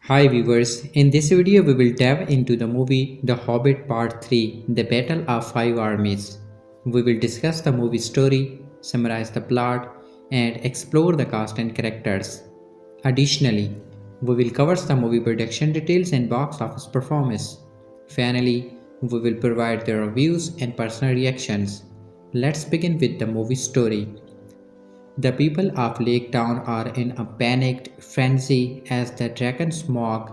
Hi viewers, in this video we will dive into the movie The Hobbit Part 3 The Battle of Five Armies. We will discuss the movie story, summarize the plot, and explore the cast and characters. Additionally, we will cover the movie production details and box office performance. Finally, we will provide the reviews and personal reactions. Let's begin with the movie story. The people of Lake Town are in a panicked frenzy as the dragon Smaug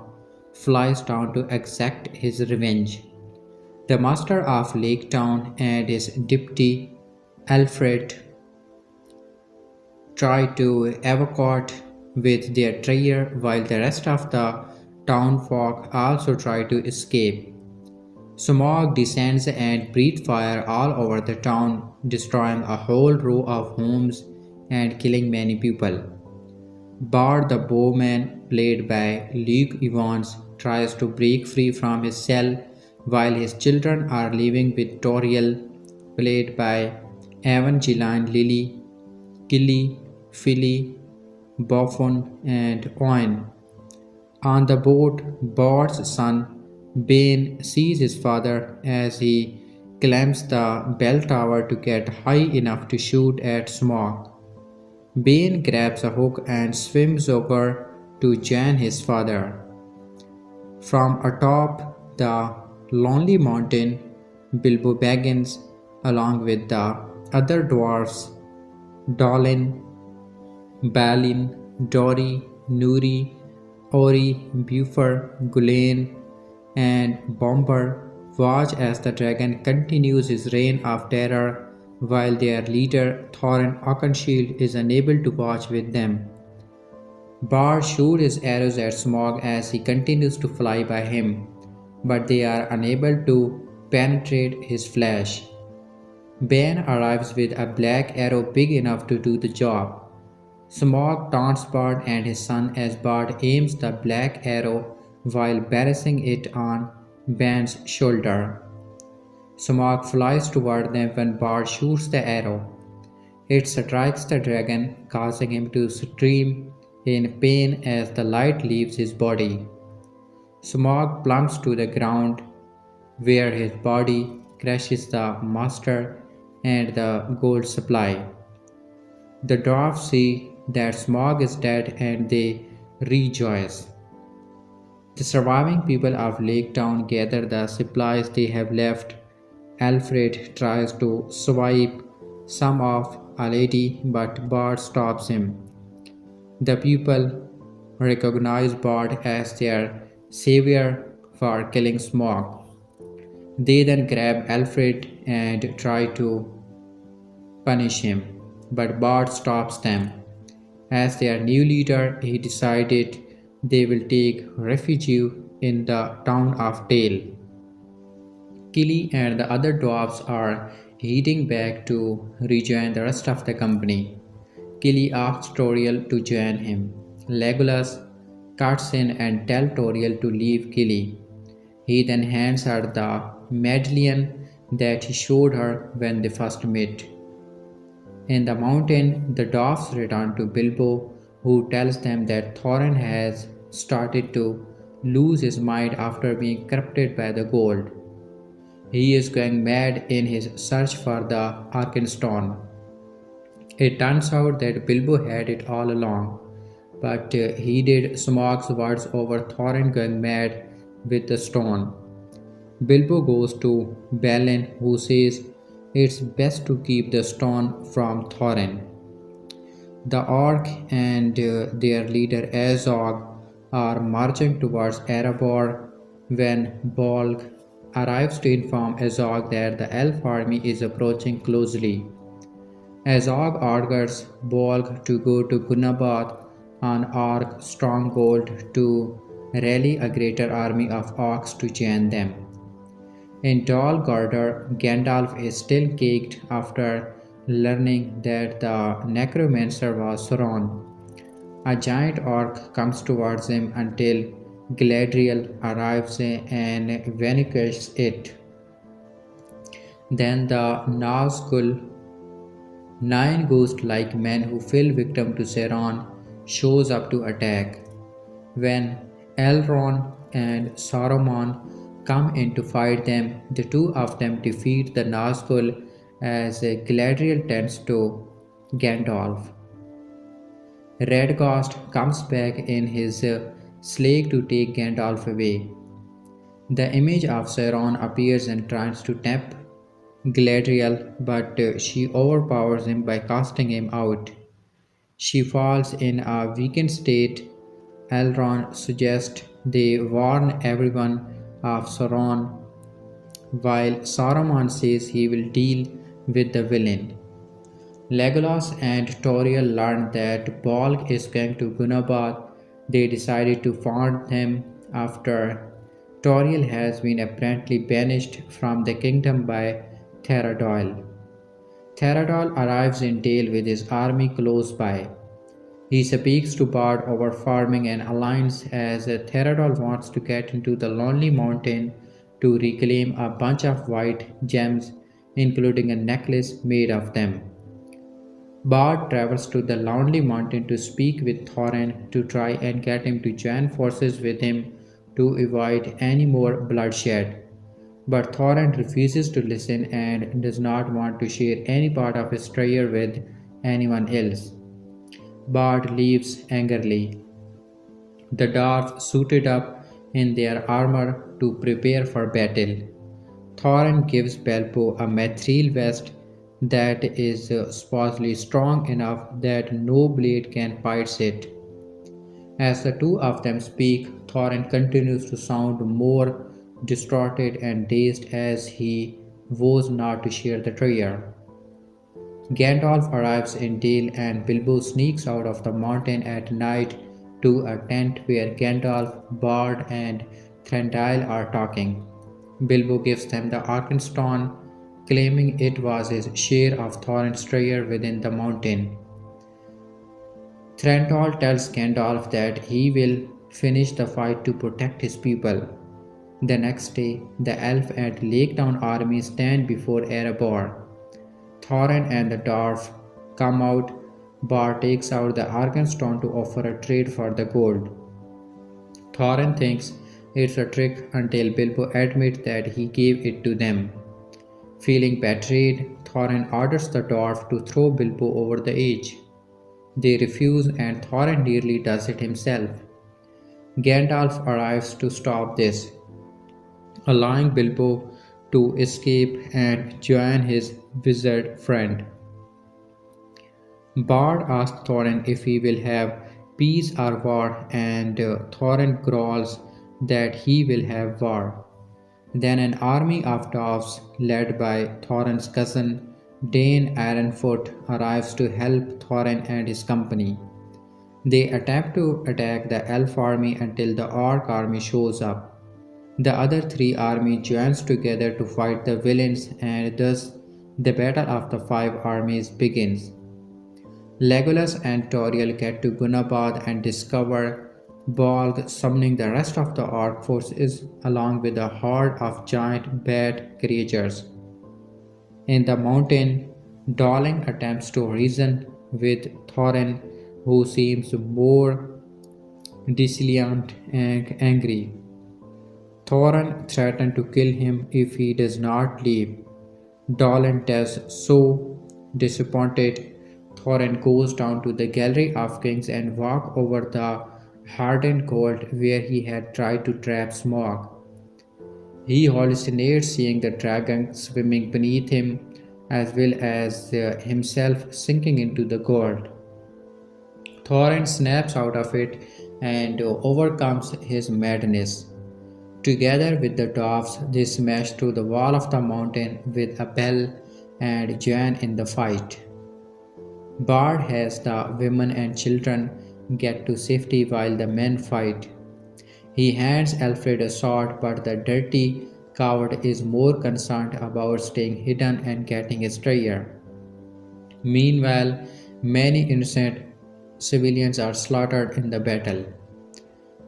flies down to exact his revenge. The master of Lake Town and his deputy Alfred try to evacuate with their trio while the rest of the townfolk also try to escape. Smaug descends and breathes fire all over the town, destroying a whole row of homes and killing many people. Bard the bowman, played by Luke Evans, tries to break free from his cell while his children are living with Toriel, played by Evangeline Lilly, Killy, Philly, Buffon, and Owen. On the boat, Bard's son, Bane, sees his father as he climbs the bell tower to get high enough to shoot at Smaug. Bane grabs a hook and swims over to join his father. From atop the lonely mountain, Bilbo Baggins, along with the other dwarves, Dolin, Balin, Dori, Nuri, Ori, Buffer, Gulain, and Bomber watch as the dragon continues his reign of terror while their leader Thorin Oakenshield is unable to watch with them. Bard shoots his arrows at Smaug as he continues to fly by him, but they are unable to penetrate his flesh. Bane arrives with a black arrow big enough to do the job. Smaug taunts Bard and his son as Bard aims the black arrow while balancing it on Bane's shoulder. Smaug flies toward them when Bard shoots the arrow. It strikes the dragon, causing him to scream in pain as the light leaves his body. Smaug plumps to the ground, where his body crashes the master and the gold supply. The dwarfs see that Smaug is dead and they rejoice. The surviving people of Lake Town gather the supplies they have left. Alfred tries to swipe some off a lady, but Bard stops him. The people recognize Bard as their savior for killing Smaug. They then grab Alfred and try to punish him, but Bard stops them. As their new leader, he decided they will take refuge in the town of Dale. Killy and the other dwarfs are heading back to rejoin the rest of the company. Killy asks Toriel to join him. Legolas cuts in and tells Toriel to leave Killy. He then hands her the medallion that he showed her when they first met. In the mountain, the dwarfs return to Bilbo, who tells them that Thorin has started to lose his mind after being corrupted by the gold. He is going mad in his search for the Arkenstone. It turns out that Bilbo had it all along, but he did Smaug's words over Thorin going mad with the stone. Bilbo goes to Balin, who says it's best to keep the stone from Thorin. The orc and their leader Azog are marching towards Erebor when Bolg arrives to inform Azog that the elf army is approaching closely. Azog orders Bolg to go to Gunabath, an orc stronghold, to rally a greater army of orcs to join them. In Tall Gardar, Gandalf is still caked after learning that the necromancer was Sauron. A giant orc comes towards him until Galadriel arrives and vanquishes it. Then the Nazgul, nine ghost-like men who fell victim to Sauron, shows up to attack. When Elrond and Saruman come in to fight them. The two of them defeat the Nazgul as Galadriel tends to Gandalf. Radagast comes back in his sleigh to take Gandalf away. The image of Sauron appears and tries to tempt Galadriel, but she overpowers him by casting him out. She falls in a weakened state. Elrond suggests they warn everyone of Sauron, while Saruman says he will deal with the villain. Legolas and Tauriel learn that Bolg is going to Gunabad. They decided to find him after Tauriel has been apparently banished from the kingdom by Theradol. Theradol arrives in Dale with his army close by. He speaks to Bard over farming and alliance as Theradol wants to get into the Lonely Mountain to reclaim a bunch of white gems, including a necklace made of them. Bard travels to the Lonely Mountain to speak with Thorin to try and get him to join forces with him to avoid any more bloodshed. But Thorin refuses to listen and does not want to share any part of his treasure with anyone else. Bard leaves angrily. The dwarves suited up in their armor to prepare for battle. Thorin gives Bilbo a mithril vest that is supposedly strong enough that no blade can pierce it. As the two of them speak, Thorin continues to sound more distorted and dazed as he vows not to share the treasure. Gandalf arrives in Dale and Bilbo sneaks out of the mountain at night to a tent where Gandalf, Bard, and Thranduil are talking. Bilbo gives them the Arkenstone, claiming it was his share of Thorin's treasure within the mountain. Thranduil tells Gandalf that he will finish the fight to protect his people. The next day, the elf and Lake Town armies stand before Erebor. Thorin and the dwarf come out. Bard takes out the Arkenstone to offer a trade for the gold. Thorin thinks it's a trick until Bilbo admits that he gave it to them. Feeling betrayed, Thorin orders the dwarf to throw Bilbo over the edge. They refuse and Thorin nearly does it himself. Gandalf arrives to stop this, allowing Bilbo to escape and join his wizard friend. Bard asks Thorin if he will have peace or war, and Thorin growls that he will have war. Then an army of dwarves, led by Thorin's cousin Dane Ironfoot, arrives to help Thorin and his company. They attempt to attack the elf army until the orc army shows up. The other three armies joins together to fight the villains, and thus the Battle of the Five Armies begins. Legolas and Tauriel get to Gunabad and discover Bolg summoning the rest of the orc forces along with a horde of giant bat creatures. In the mountain, Dolin attempts to reason with Thorin, who seems more defiant and angry. Thorin threatens to kill him if he does not leave. Dolin does so. Disappointed, Thorin goes down to the Gallery of Kings and walks over the hardened gold where he had tried to trap Smaug. He hallucinates seeing the dragon swimming beneath him as well as himself sinking into the gold. Thorin snaps out of it and overcomes his madness. Together with the dwarfs, they smash through the wall of the mountain with a bell and join in the fight. Bard has the women and children get to safety while the men fight. He hands Alfred a sword, but the dirty coward is more concerned about staying hidden and getting his treasure. Meanwhile, many innocent civilians are slaughtered in the battle.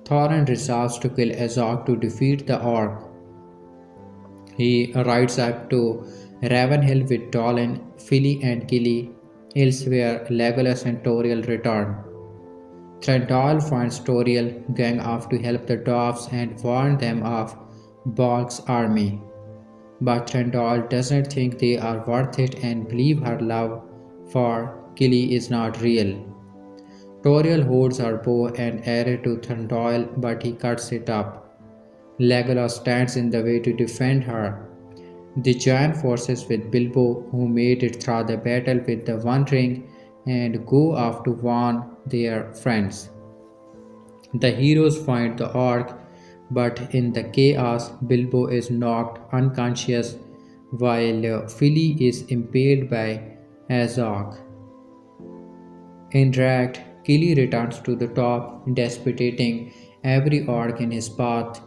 Thorin resolves to kill Azog to defeat the orc. He rides up to Ravenhill with Dolin, Fili and Gilly. Elsewhere, Legolas and Tauriel return. Thranduil finds Toriel going off to help the dwarves and warn them of Bolg's army. But Thranduil doesn't think they are worth it and believes her love for Kili is not real. Toriel holds her bow and arrow to Thranduil, but he cuts it up. Legolas stands in the way to defend her. They join forces with Bilbo, who made it through the battle with the One Ring, and go off to warn their friends. The heroes find the orc, but in the chaos, Bilbo is knocked unconscious while Philly is impaled by Azog. Enraged, Kili returns to the top, decapitating every orc in his path.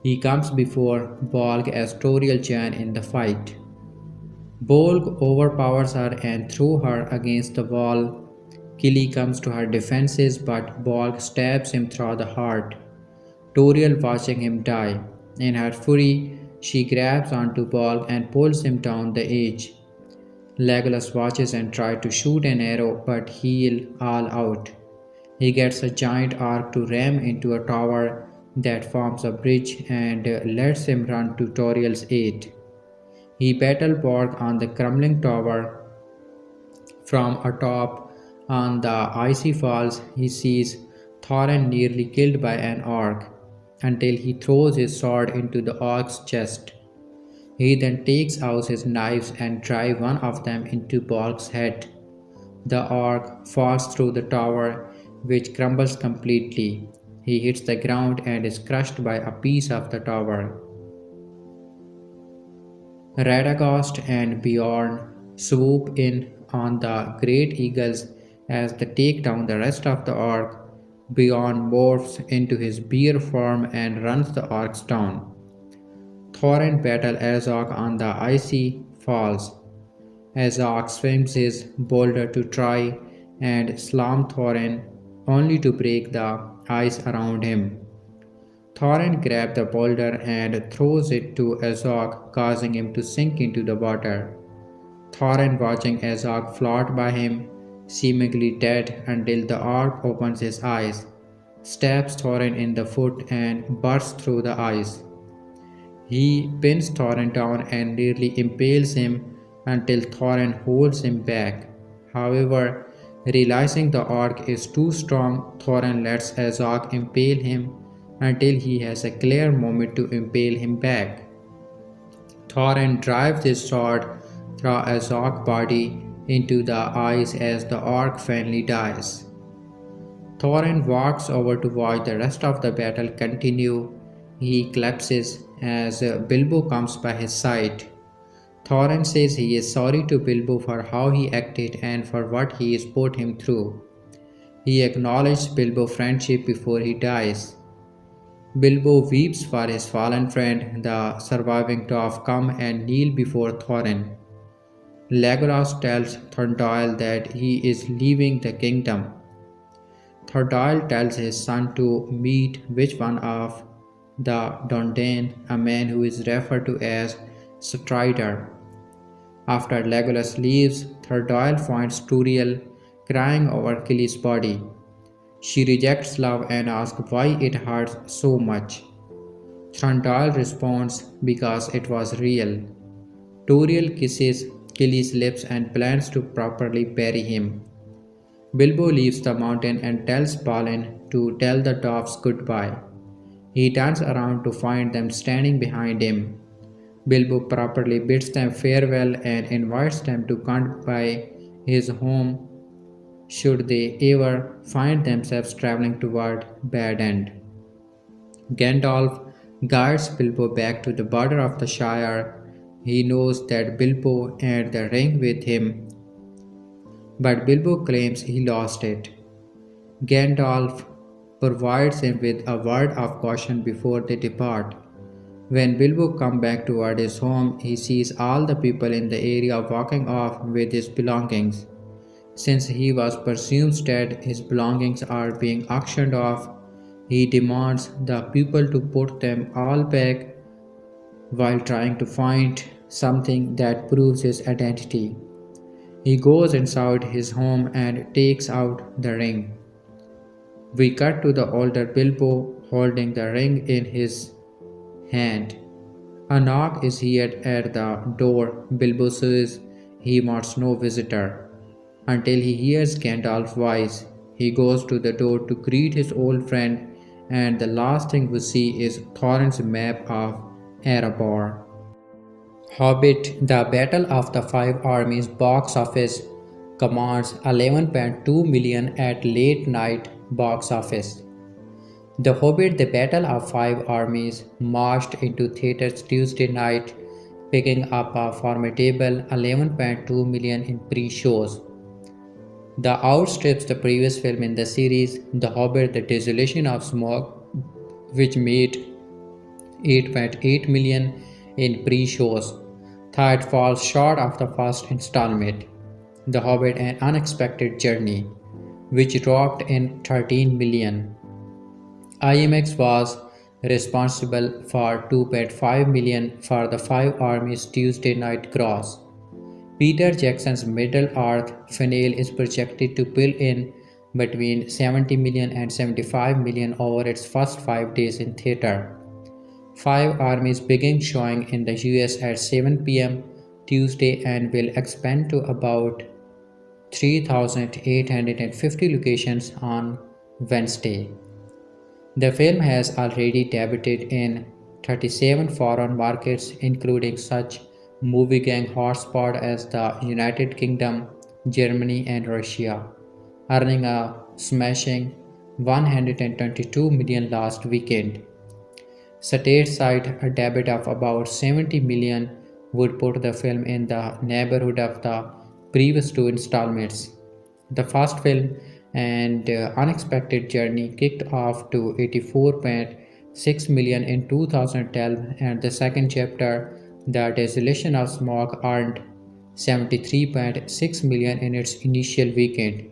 He comes before Bolg as Toriel Jan in the fight. Bolg overpowers her and throws her against the wall. Kili comes to her defenses, but Bolg stabs him through the heart. Toriel watching him die. In her fury, she grabs onto Bolg and pulls him down the edge. Legolas watches and tries to shoot an arrow, but he's all out. He gets a giant arc to ram into a tower that forms a bridge and lets him run to Toriel's aid. He battles Borg on the crumbling tower. From atop on the icy falls, he sees Thorin nearly killed by an orc until he throws his sword into the orc's chest. He then takes out his knives and drives one of them into Borg's head. The orc falls through the tower, which crumbles completely. He hits the ground and is crushed by a piece of the tower. Radagast and Bjorn swoop in on the great eagles as they take down the rest of the orc. Bjorn morphs into his bear form and runs the orcs down. Thorin battles Azog on the icy falls. Azog swings his boulder to try and slam Thorin, only to break the ice around him. Thorin grabs the boulder and throws it to Azog, causing him to sink into the water. Thorin, watching Azog float by him, seemingly dead until the orc opens his eyes, stabs Thorin in the foot and bursts through the ice. He pins Thorin down and nearly impales him until Thorin holds him back. However, realizing the orc is too strong, Thorin lets Azog impale him until he has a clear moment to impale him back. Thorin drives his sword through Azog's body into the ice as the orc finally dies. Thorin walks over to watch the rest of the battle continue. He collapses as Bilbo comes by his side. Thorin says he is sorry to Bilbo for how he acted and for what he has put him through. He acknowledges Bilbo's friendship before he dies. Bilbo weeps for his fallen friend. The surviving dwarf come and kneel before Thorin. Legolas tells Thranduil that he is leaving the kingdom. Thranduil tells his son to meet which one of the Dondain, a man who is referred to as Strider. After Legolas leaves, Thranduil finds Turiel crying over Kili's body. She rejects love and asks why it hurts so much. Thranduil responds because it was real. Turiel kisses Kili's lips and plans to properly bury him. Bilbo leaves the mountain and tells Balin to tell the dwarves goodbye. He turns around to find them standing behind him. Bilbo properly bids them farewell and invites them to come by his home should they ever find themselves traveling toward Bad End. Gandalf guides Bilbo back to the border of the Shire. He knows that Bilbo had the ring with him, but Bilbo claims he lost it. Gandalf provides him with a word of caution before they depart. When Bilbo comes back toward his home, he sees all the people in the area walking off with his belongings. Since he was presumed dead, his belongings are being auctioned off. He demands the people to put them all back while trying to find something that proves his identity. He goes inside his home and takes out the ring. We cut to the older Bilbo holding the ring in his hand. A knock is heard at the door. Bilbo says he wants no visitor until he hears Gandalf's voice. He goes to the door to greet his old friend, and the last thing we see is Thorin's map of Erebor. Hobbit: The Battle of the Five Armies box office commands 11.2 million at late night box office. The Hobbit: The Battle of Five Armies marched into theaters Tuesday night, picking up a formidable 11.2 million in pre-shows. The outstrips the previous film in the series, The Hobbit: The Desolation of Smaug, which made 8.8 million in pre-shows. Third falls short of the first installment, The Hobbit: An Unexpected Journey, which dropped in 13 million. IMAX was responsible for 2.5 million for the Five Armies Tuesday night gross. Peter Jackson's Middle-earth finale is projected to pull in between 70 million and 75 million over its first 5 days in theater. Five Armies begin showing in the US at 7 p.m. Tuesday and will expand to about 3,850 locations on Wednesday. The film has already debuted in 37 foreign markets, including such movie-going hotspots as the United Kingdom, Germany, and Russia, earning a smashing 122 million last weekend. Stateside, a debut of about 70 million would put the film in the neighborhood of the previous two installments. The first film, and Unexpected Journey, kicked off to 84.6 million in 2012, and the second chapter, The Desolation of Smaug, earned 73.6 million in its initial weekend.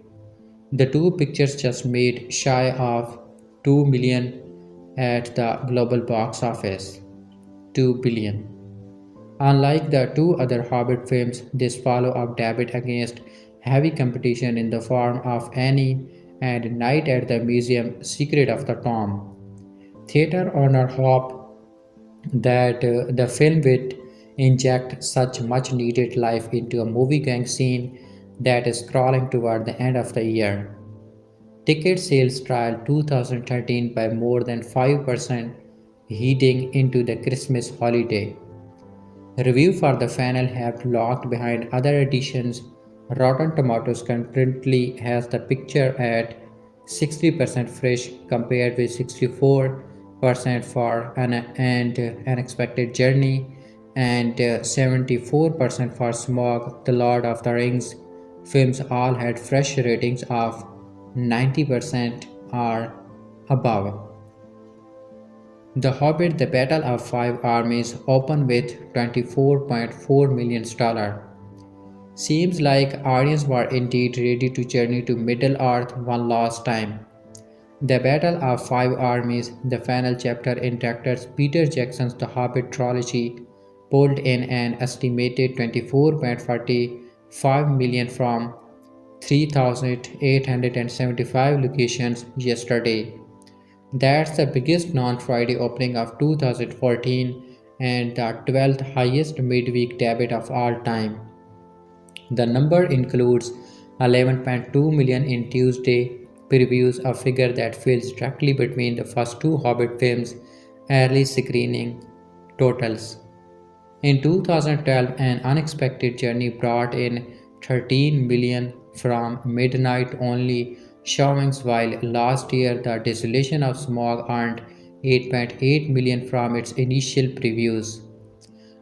The two pictures just made shy of 2 million at the global box office. 2 billion. Unlike the two other Hobbit films, this follow-up debut against heavy competition in the form of Annie and Night at the Museum: Secret of the Tomb. Theater owner hope that the film would inject such much-needed life into a movie-going scene that is crawling toward the end of the year. Ticket sales trailed 2013 by more than 5%, heading into the Christmas holiday. Reviews for the final have lagged behind other editions. Rotten Tomatoes currently has the picture at 60% fresh compared with 64% for an Unexpected Journey and 74% for Smaug. The Lord of the Rings films all had fresh ratings of 90% or above. The Hobbit: The Battle of Five Armies opened with $24.4 million. Seems like audiences were indeed ready to journey to Middle-earth one last time. The Battle of Five Armies, the final chapter in director Peter Jackson's The Hobbit trilogy, pulled in an estimated 24.45 million from 3,875 locations yesterday. That's the biggest non-Friday opening of 2014 and the 12th highest midweek debut of all time. The number includes 11.2 million in Tuesday previews, a figure that falls directly between the first two Hobbit films' early screening totals. In 2012, An Unexpected Journey brought in 13 million from midnight-only showings, while last year The Desolation of Smaug earned 8.8 million from its initial previews.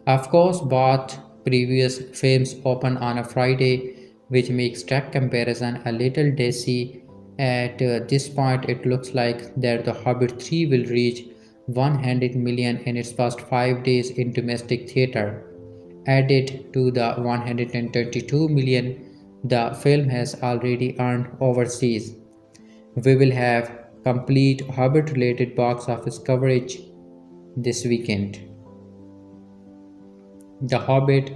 Of course, both previous films open on a Friday, which makes track comparison a little dicey. At this point, it looks like that The Hobbit 3 will reach 100 million in its first 5 days in domestic theater. Added to the 122 million the film has already earned overseas. We will have complete Hobbit related box office coverage this weekend. The Hobbit: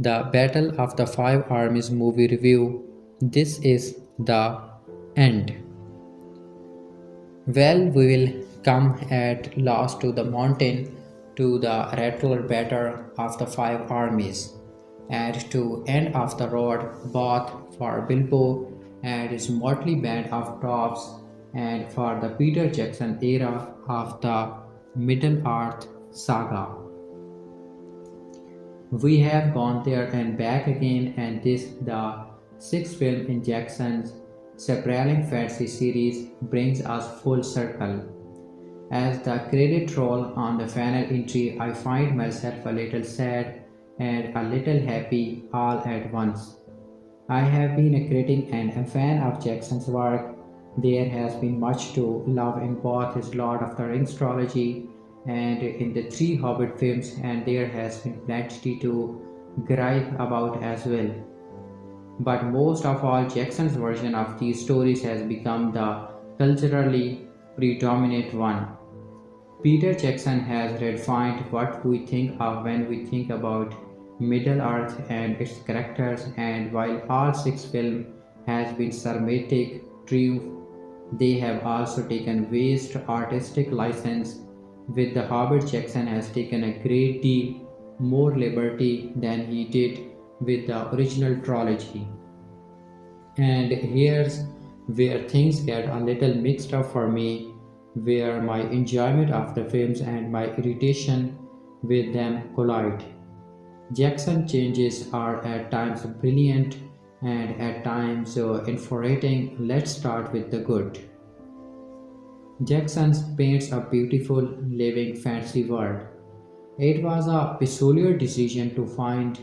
The Battle of the Five Armies movie review. This is the end. Well, we will come at last to the mountain, to the regular battle of the five armies, and to end of the road both for Bilbo and his motley band of dwarves, and for the Peter Jackson era of the Middle Earth saga. We have gone there and back again, and this, the sixth film in Jackson's sprawling fantasy series, brings us full circle. As the credit roll on the final entry, I find myself a little sad and a little happy all at once. I have been a critic and a fan of Jackson's work. There has been much to love in both his Lord of the Rings trilogy and in the three Hobbit films, and there has been plenty to gripe about as well. But most of all, Jackson's version of these stories has become the culturally predominant one. Peter Jackson has redefined what we think of when we think about Middle Earth and its characters, and while all six films has been cinematic triumph, they have also taken vast artistic license. With The Hobbit, Jackson has taken a great deal more liberty than he did with the original trilogy. And here's where things get a little mixed up for me, where my enjoyment of the films and my irritation with them collide. Jackson changes are at times brilliant and at times infuriating. Let's start with the good. Jackson paints a beautiful, living fantasy world. It was a peculiar decision to find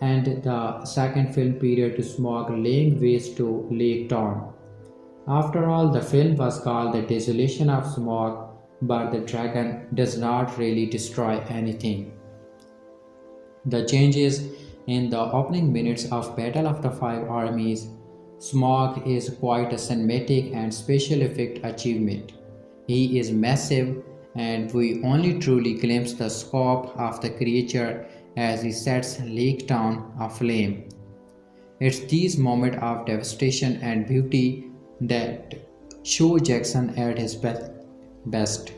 and the second film period to Smaug laying waste to Lake Town. After all, the film was called The Desolation of Smaug, but the dragon does not really destroy anything. The changes in the opening minutes of Battle of the Five Armies, Smaug is quite a cinematic and special effect achievement. He is massive, and we only truly glimpse the scope of the creature as he sets Lake Town aflame. It's these moments of devastation and beauty that show Jackson at his best.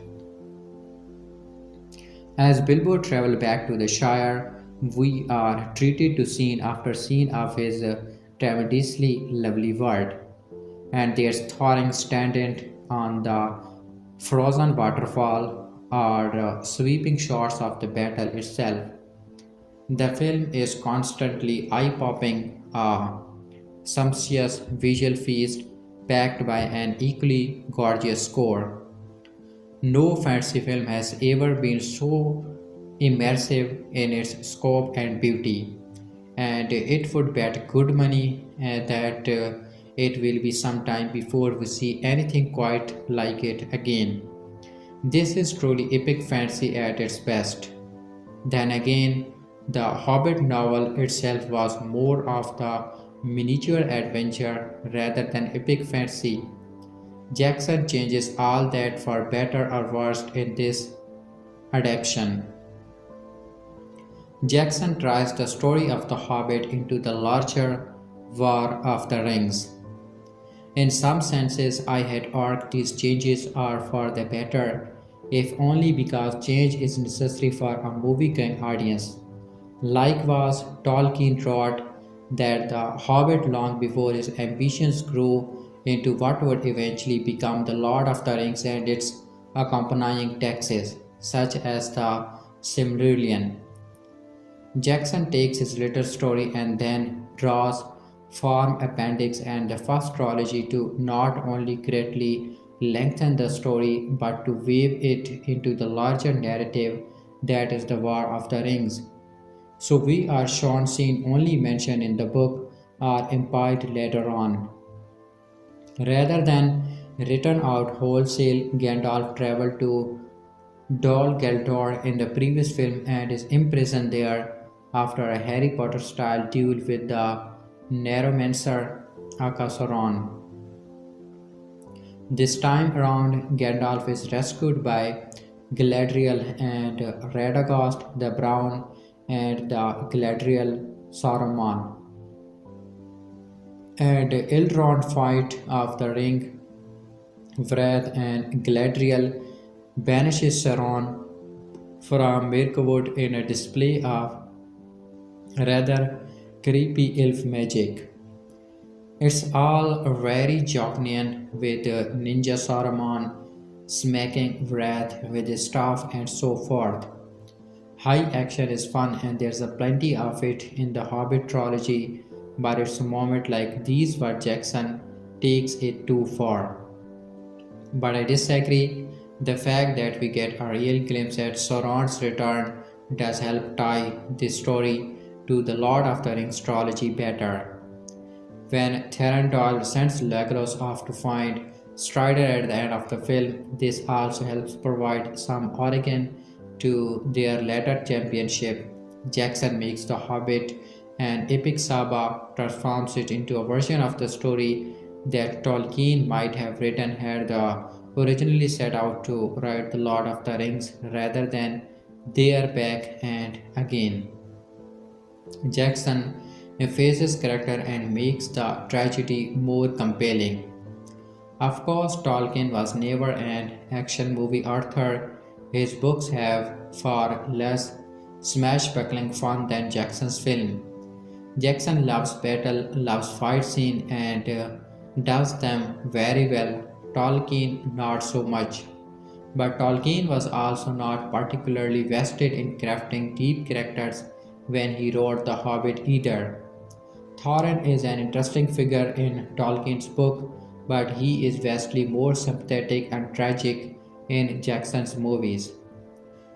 As Bilbo travels back to the Shire, we are treated to scene after scene of his tremendously lovely world. And there's Thorin standing on the frozen waterfall or sweeping shots of the battle itself. The film is constantly eye-popping, a sumptuous visual feast backed by an equally gorgeous score. No fantasy film has ever been so immersive in its scope and beauty, and it would bet good money that it will be some time before we see anything quite like it again. This is truly epic fantasy at its best. Then again, the Hobbit novel itself was more of the miniature adventure rather than epic fantasy. Jackson changes all that for better or worse in this adaptation. Jackson tries the story of the Hobbit into the larger War of the Rings. In some senses, I had argued these changes are for the better, if only because change is necessary for a movie-going audience. Likewise, Tolkien wrote that the Hobbit long before his ambitions grew into what would eventually become the Lord of the Rings and its accompanying texts, such as the Silmarillion. Jackson takes his little story and then draws form appendix and the first trilogy to not only greatly lengthen the story but to weave it into the larger narrative that is the War of the Rings. So we are shown scene only mentioned in the book or implied later on. Rather than written out wholesale, Gandalf traveled to Dol Guldur in the previous film and is imprisoned there after a Harry Potter style duel with the Neuromancer Akasaron. This time around, Gandalf is rescued by Galadriel and Radagast the Brown and the Galadriel Saruman. And Elrond fight of the ring Wrath and Galadriel banishes Sauron from Mirkwood in a display of rather creepy elf magic. It's all very Jocnian with Ninja Saruman smacking Wrath with his staff and so forth. High action is fun and there's a plenty of it in the Hobbit trilogy, but it's a moment like these where Jackson takes it too far. But I disagree. The fact that we get a real glimpse at Sauron's return does help tie this story to the Lord of the Rings trilogy better. When Thranduil sends Legolas off to find Strider at the end of the film, this also helps provide some origin to their later championship. Jackson makes The Hobbit an epic saga, transforms it into a version of the story that Tolkien might have written had the originally set out to write The Lord of the Rings rather than There Back and Again. Jackson effaces character and makes the tragedy more compelling. Of course, Tolkien was never an action movie author. His books have far less smash-buckling fun than Jackson's film. Jackson loves battle, loves fight scene, and does them very well. Tolkien not so much. But Tolkien was also not particularly vested in crafting deep characters when he wrote The Hobbit either. Thorin is an interesting figure in Tolkien's book, but he is vastly more sympathetic and tragic in Jackson's movies.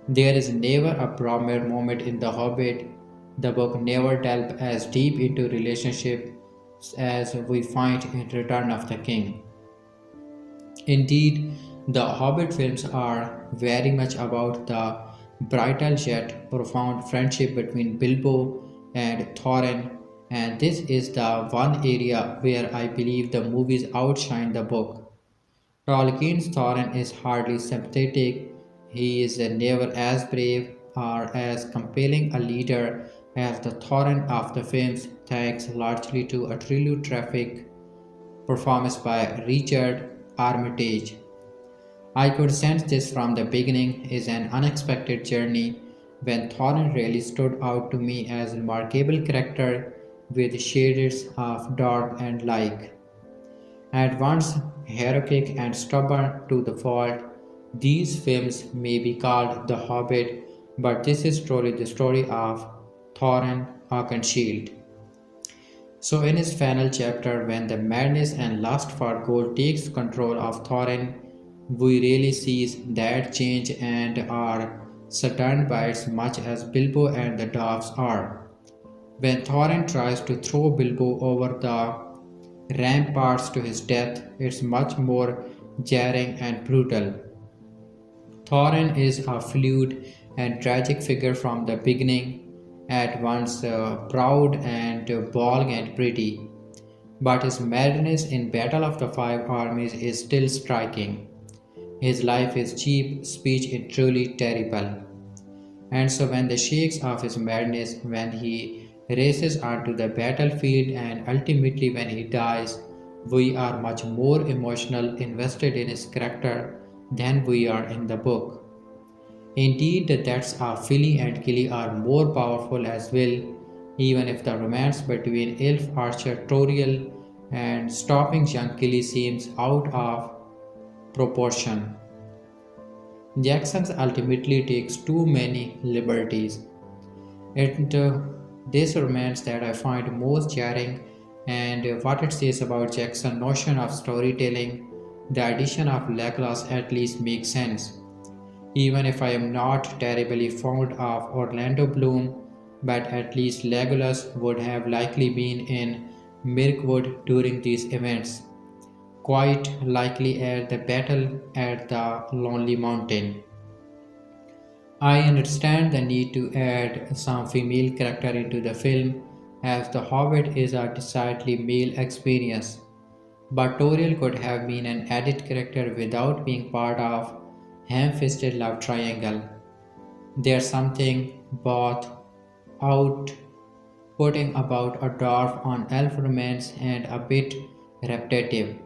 There is never a Brommer moment in The Hobbit. The book never delves as deep into relationships as we find in Return of the King. Indeed, the Hobbit films are very much about the brittle yet profound friendship between Bilbo and Thorin, and this is the one area where I believe the movies outshine the book. Tolkien's Thorin is hardly sympathetic. He is never as brave or as compelling a leader as the Thorin of the films, thanks largely to a truly terrific performance by Richard Armitage. I could sense this from the beginning is an unexpected journey when Thorin really stood out to me as a remarkable character with shades of dark and light. At once heroic and stubborn to the fault, these films may be called The Hobbit, but this is truly the story of Thorin Oakenshield. So in his final chapter, when the madness and lust for gold takes control of Thorin, we really see that change and are saddened by it as much as Bilbo and the dwarves are. When Thorin tries to throw Bilbo over the ramparts to his death, it's much more jarring and brutal. Thorin is a fluid and tragic figure from the beginning, at once proud and bold and pretty. But his madness in Battle of the Five Armies is still striking. His life is cheap, speech is truly terrible. And so, when the shakes of his madness, when he races onto the battlefield, and ultimately when he dies, we are much more emotional invested in his character than we are in the book. Indeed, the deaths of Philly and Killy are more powerful as well, even if the romance between elf archer Toriel and stopping young Killy seems out of proportion. Jackson ultimately takes too many liberties. It this romance that I find most jarring and what it says about Jackson's notion of storytelling, the addition of Legolas at least makes sense. Even if I am not terribly fond of Orlando Bloom, but at least Legolas would have likely been in Mirkwood during these events, quite likely at the battle at the Lonely Mountain. I understand the need to add some female character into the film, as The Hobbit is a decidedly male experience. But Toriel could have been an added character without being part of ham-fisted love triangle. There's something both out-putting about a dwarf on elf romance and a bit repetitive.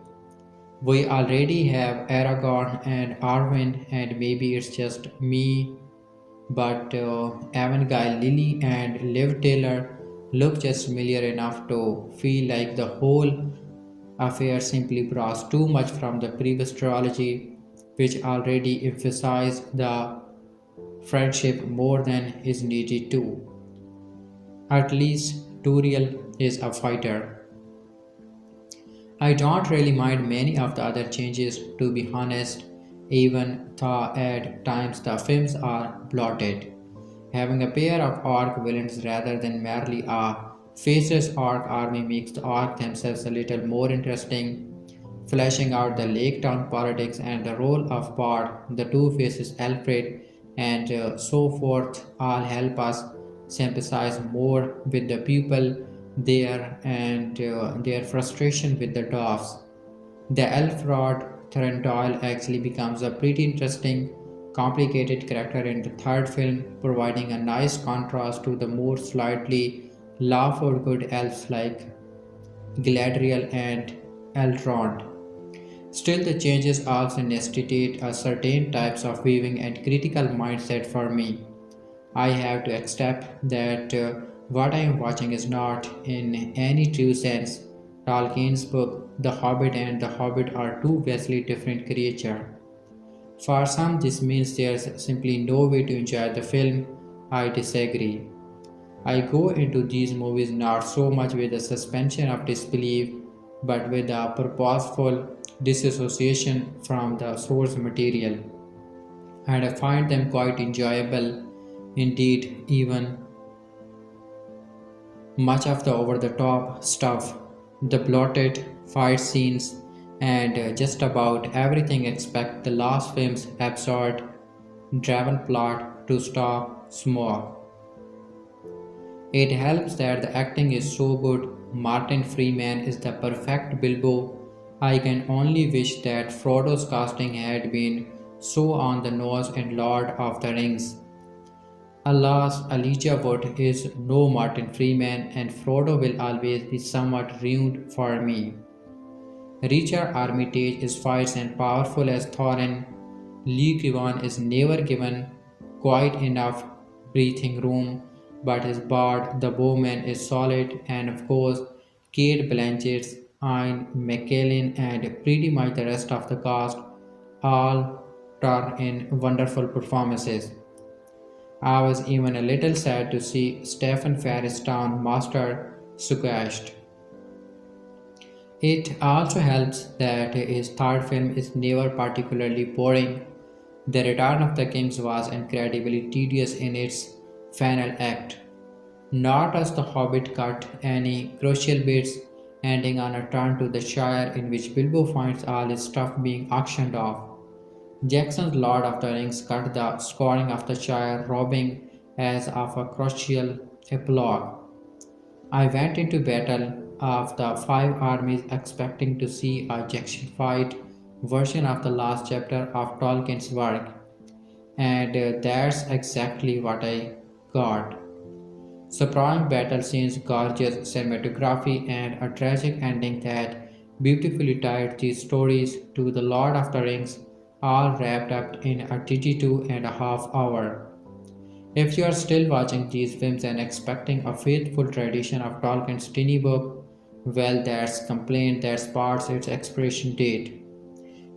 We already have Aragorn and Arwen, and maybe it's just me, but Avangard Lily and Liv Taylor look just familiar enough to feel like the whole affair simply borrows too much from the previous trilogy, which already emphasized the friendship more than is needed to. At least Turiel is a fighter. I don't really mind many of the other changes, to be honest, even though at times the films are bloated. Having a pair of orc villains rather than merely a faceless orc army makes the orc themselves a little more interesting, fleshing out the Lake Town politics and the role of Bard, the Two Faces Alfred, and so forth all help us sympathize more with the people there and their frustration with the dwarfs. The elf Rod Thranduil actually becomes a pretty interesting, complicated character in the third film, providing a nice contrast to the more slightly laugh-for-good elves like Galadriel and Elrond. Still, the changes also necessitate a certain types of viewing and critical mindset for me. I have to accept that what I am watching is not, in any true sense, Tolkien's book. The Hobbit and the Hobbit are two vastly different creatures. For some, this means there's simply no way to enjoy the film. I disagree. I go into these movies not so much with a suspension of disbelief, but with a purposeful disassociation from the source material, and I find them quite enjoyable. Indeed, even much of the over the top stuff, the bloated fight scenes, and just about everything except the last film's absurd, driven plot to stop Smaug. It helps that the acting is so good. Martin Freeman is the perfect Bilbo. I can only wish that Frodo's casting had been so on the nose in Lord of the Rings. Alas, Elijah Wood is no Martin Freeman, and Frodo will always be somewhat ruined for me. Richard Armitage is fierce and powerful as Thorin. Lee Givan is never given quite enough breathing room, but his bard, the bowman, is solid, and of course, Kate Blanchett's Ian McKellen and pretty much the rest of the cast all turn in wonderful performances. I was even a little sad to see Stephen Ferris Town Master squashed. It also helps that his third film is never particularly boring. The Return of the Kings was incredibly tedious in its final act. Nor does The Hobbit cut any crucial bits, ending on a turn to the Shire in which Bilbo finds all his stuff being auctioned off. Jackson's Lord of the Rings cut the scoring of the Shire, robbing as of a crucial epilogue. I went into battle of the Five Armies expecting to see a Jackson fight version of the last chapter of Tolkien's work, and that's exactly what I got. Sprawling battle scenes, gorgeous cinematography, and a tragic ending that beautifully tied these stories to The Lord of the Rings, all wrapped up in a 2.5 hour. If you are still watching these films and expecting a faithful tradition of Tolkien's tiny book, well, that's complaint that sparks its expiration date.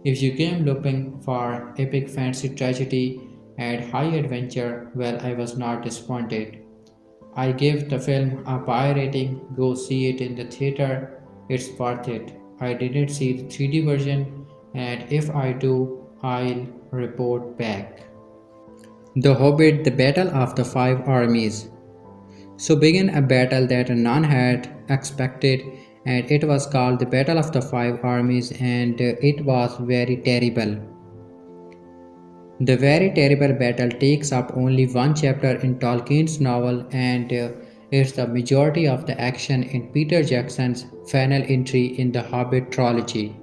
If you came looking for epic fantasy tragedy and high adventure, well, I was not disappointed. I give the film a buy rating. Go see it in the theater. It's worth it. I didn't see the 3D version, and if I do, I'll report back. The Hobbit, the Battle of the Five Armies. So began a battle that none had expected, and it was called the Battle of the Five Armies, and it was very terrible. The very terrible battle takes up only one chapter in Tolkien's novel, and it's the majority of the action in Peter Jackson's final entry in the Hobbit trilogy.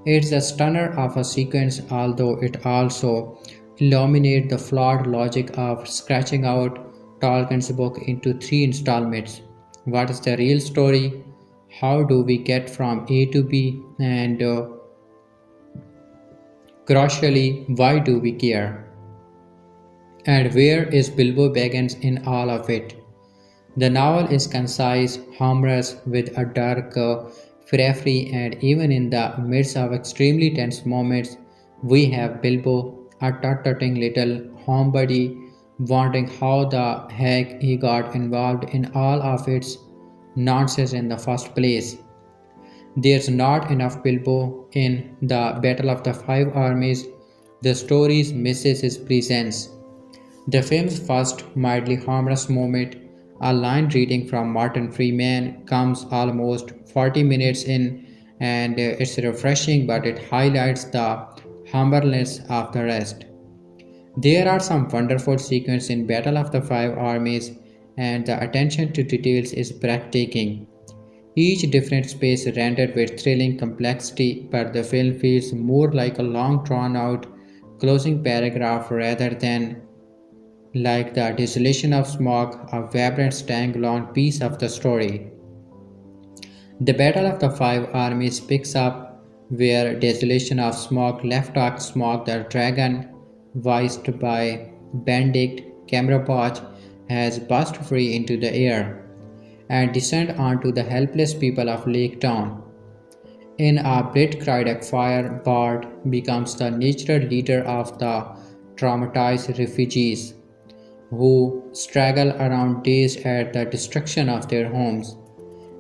It's a stunner of a sequence, although it also illuminates the flawed logic of scratching out Tolkien's book into three installments. What is the real story? How do we get from A to B? And Crucially, why do we care? And where is Bilbo Baggins in all of it? The novel is concise, humorous, with a dark periphery, and even in the midst of extremely tense moments, we have Bilbo, a tut-tutting little homebody, wondering how the heck he got involved in all of its nonsense in the first place. There's not enough Bilbo in the Battle of the Five Armies. The story misses his presence. The film's first mildly humorous moment, a line reading from Martin Freeman, comes almost 40 minutes in, and it's refreshing, but it highlights the humbleness of the rest. There are some wonderful sequences in Battle of the Five Armies, and the attention to details is breathtaking. Each different space rendered with thrilling complexity, but the film feels more like a long drawn out closing paragraph rather than like the desolation of Smaug, a vibrant standalone piece of the story. The Battle of the Five Armies picks up where desolation of Smaug left off. Smaug the dragon, voiced by Benedict Cumberbatch, has burst free into the air and descend onto the helpless people of Lake Town. In a blood-curdling fire, Bard becomes the natural leader of the traumatized refugees who straggle around dazed at the destruction of their homes.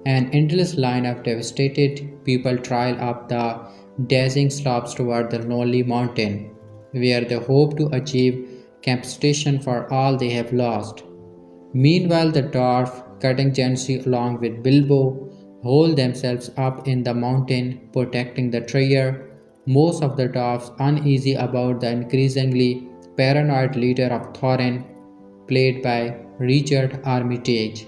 An endless line of devastated people trail up the dazing slopes toward the lonely mountain, where they hope to achieve compensation for all they have lost. Meanwhile, the dwarf, cutting gently along with Bilbo, hold themselves up in the mountain, protecting the treasure. Most of the dwarfs uneasy about the increasingly paranoid leader of Thorin, played by Richard Armitage.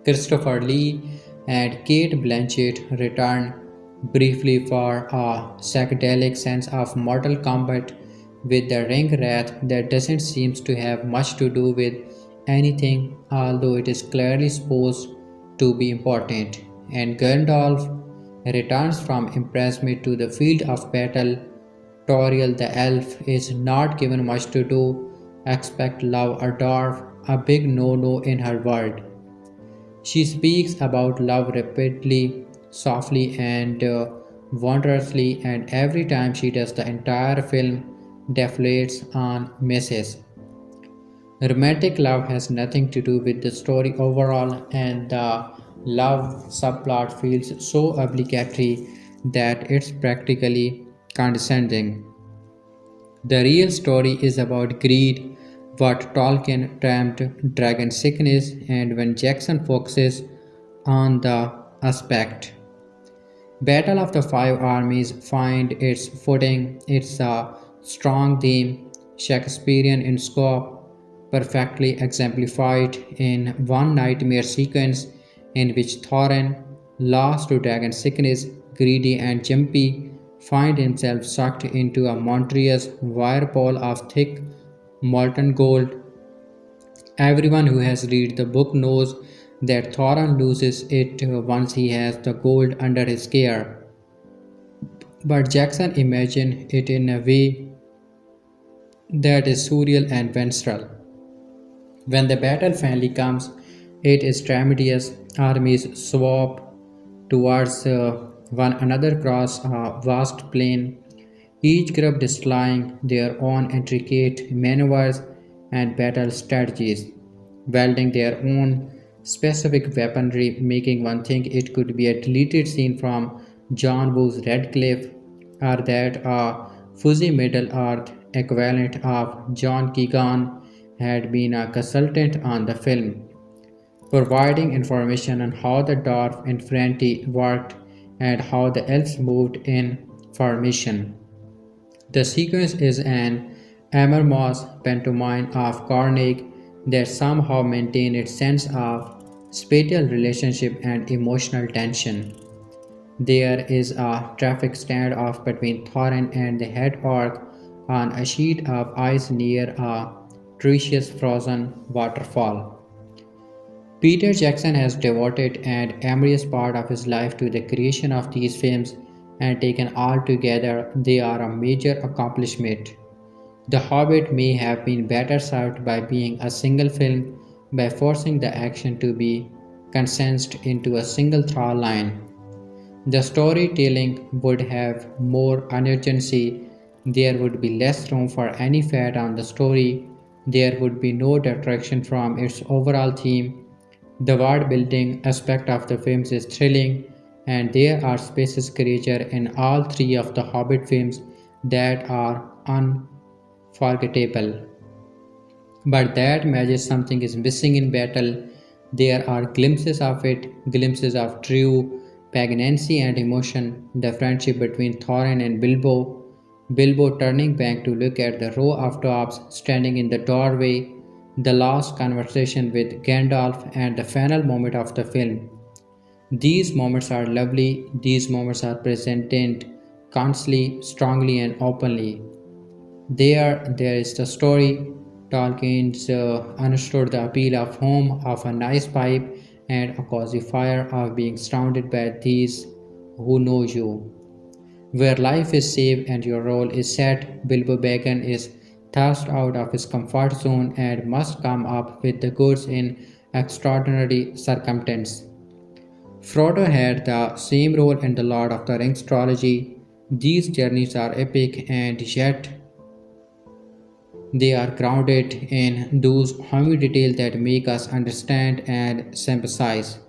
Christopher Lee and Kate Blanchett return briefly for a psychedelic sense of Mortal Kombat with the ring wrath that doesn't seem to have much to do with anything, although it is clearly supposed to be important. And Gandalf returns from imprisonment to the field of battle. Toriel the elf is not given much to do except love a dwarf, a big no-no in her world. She speaks about love rapidly, softly, and wondrously, and every time she does, the entire film deflates on misses. Romantic love has nothing to do with the story overall, and the love subplot feels so obligatory that it's practically condescending. The real story is about greed, what Tolkien termed dragon sickness, and when Jackson focuses on the aspect. Battle of the Five Armies find its footing. It's a strong theme, Shakespearean in scope, perfectly exemplified in one nightmare sequence in which Thorin, lost to dragon sickness, greedy and jumpy, find himself sucked into a monstrous whirlpool of thick molten gold. Everyone who has read the book knows that Thorin loses it once he has the gold under his care. But Jackson imagined it in a way that is surreal and visceral. When the battle finally comes, it is tremendous. Armies swap towards one another across a vast plain, each group displaying their own intricate maneuvers and battle strategies, wielding their own specific weaponry, making one think it could be a deleted scene from John Woo's Red Cliff, or that a fuzzy Middle Earth equivalent of John Keegan had been a consultant on the film, providing information on how the dwarf infantry worked and how the elves moved in formation. The sequence is an amorphous pantomime of carnage that somehow maintains its sense of spatial relationship and emotional tension. There is a traffic standoff between Thorin and the head orc on a sheet of ice near a treacherous frozen waterfall. Peter Jackson has devoted an amorous part of his life to the creation of these films, and taken all together, they are a major accomplishment. The Hobbit may have been better served by being a single film, by forcing the action to be condensed into a single through line. The storytelling would have more urgency, there would be less room for any fat on the story, there would be no detraction from its overall theme. The world building aspect of the films is thrilling, and there are spaces creatures in all three of the Hobbit films that are unforgettable. But that magic something is missing in battle. There are glimpses of it, glimpses of true poignancy and emotion, the friendship between Thorin and Bilbo, Bilbo turning back to look at the row of dwarves standing in the doorway, the last conversation with Gandalf, and the final moment of the film. These moments are lovely, these moments are presented constantly, strongly, and openly. There is the story. Tolkien's understood the appeal of home, of a nice pipe, and a cozy fire, of being surrounded by these who know you. Where life is safe and your role is set, Bilbo Baggins is thrust out of his comfort zone and must come up with the goods in extraordinary circumstances. Frodo had the same role in the Lord of the Rings trilogy. These journeys are epic and yet they are grounded in those homey details that make us understand and sympathize.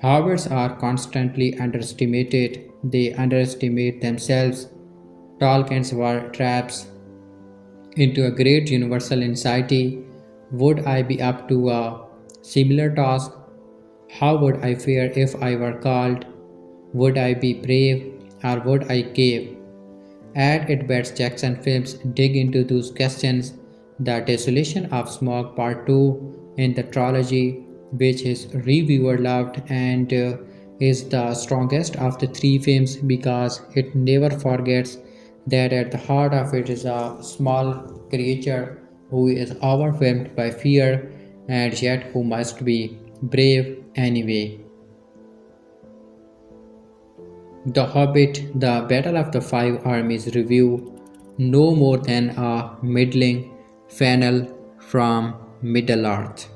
Hobbits are constantly underestimated. They underestimate themselves. Tolkien's were traps into a great universal anxiety. Would I be up to a similar task? How would I fare if I were called? Would I be brave or would I cave? At its best, Jackson films dig into those questions. The Desolation of Smaug Part 2 in the trilogy, which his reviewer loved and is the strongest of the three films because it never forgets that at the heart of it is a small creature who is overwhelmed by fear and yet who must be brave anyway. The Hobbit, The Battle of the Five Armies review, no more than a middling funnel from Middle Earth.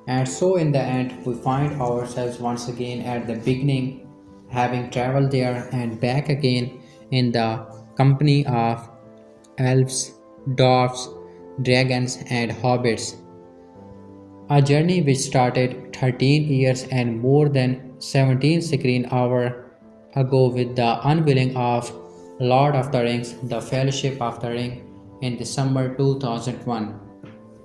And so, in the end, we find ourselves once again at the beginning, having traveled there and back again in the company of elves, dwarfs, dragons, and hobbits. A journey which started 13 years and more than 17 screen hours ago with the unveiling of Lord of the Rings, The Fellowship of the Ring in December 2001.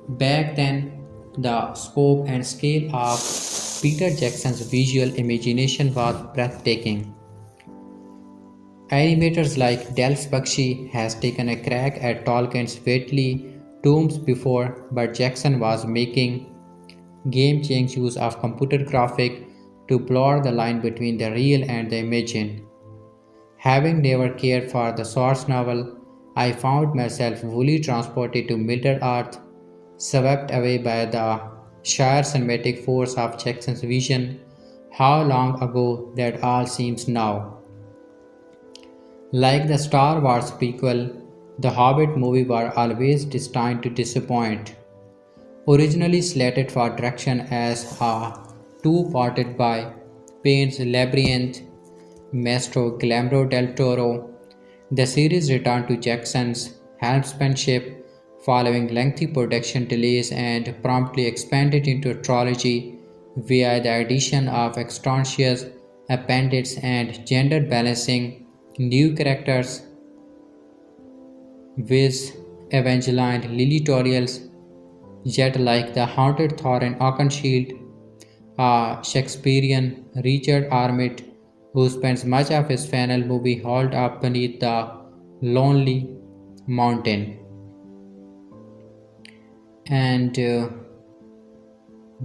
Back then, the scope and scale of Peter Jackson's visual imagination was breathtaking. Animators like Delph Bakshi has taken a crack at Tolkien's Wheatley tombs before, but Jackson was making game-changing use of computer graphics to blur the line between the real and the imagined. Having never cared for the source novel, I found myself fully transported to Middle-earth, swept away by the sheer cinematic force of Jackson's vision. How long ago that all seems now. Like the Star Wars prequel, the Hobbit movie were always destined to disappoint. Originally slated for direction as a two-parted by Payne's Labyrinth Maestro Guillermo del Toro, the series returned to Jackson's helmsmanship following lengthy production delays and promptly expanded into a trilogy via the addition of extraneous appendix and gender balancing new characters with Evangeline Lily Toriels, yet like the haunted Thorin Oakenshield, a Shakespearean Richard Armitt who spends much of his final movie holed up beneath the lonely mountain. And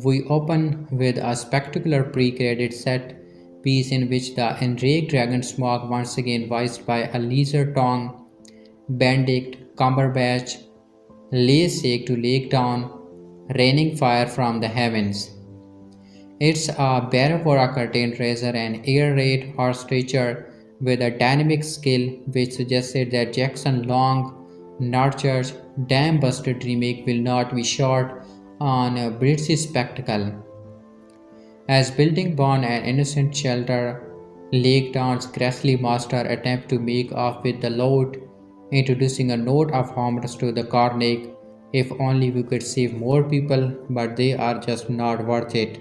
we open with a spectacular pre-credit set piece in which the enraged dragon Smaug once again voiced by a leisure tongue Benedict Cumberbatch lays siege to lake down, raining fire from the heavens. It's a Barabora curtain raiser and air raid horse creature with a dynamic skill which suggested that Jackson's long nurtured dam busted remake will not be short on a British spectacle. As building born an innocent shelter, Lake Town's Grassley master attempt to make off with the load, introducing a note of homage to the Cornic. If only we could save more people, but they are just not worth it.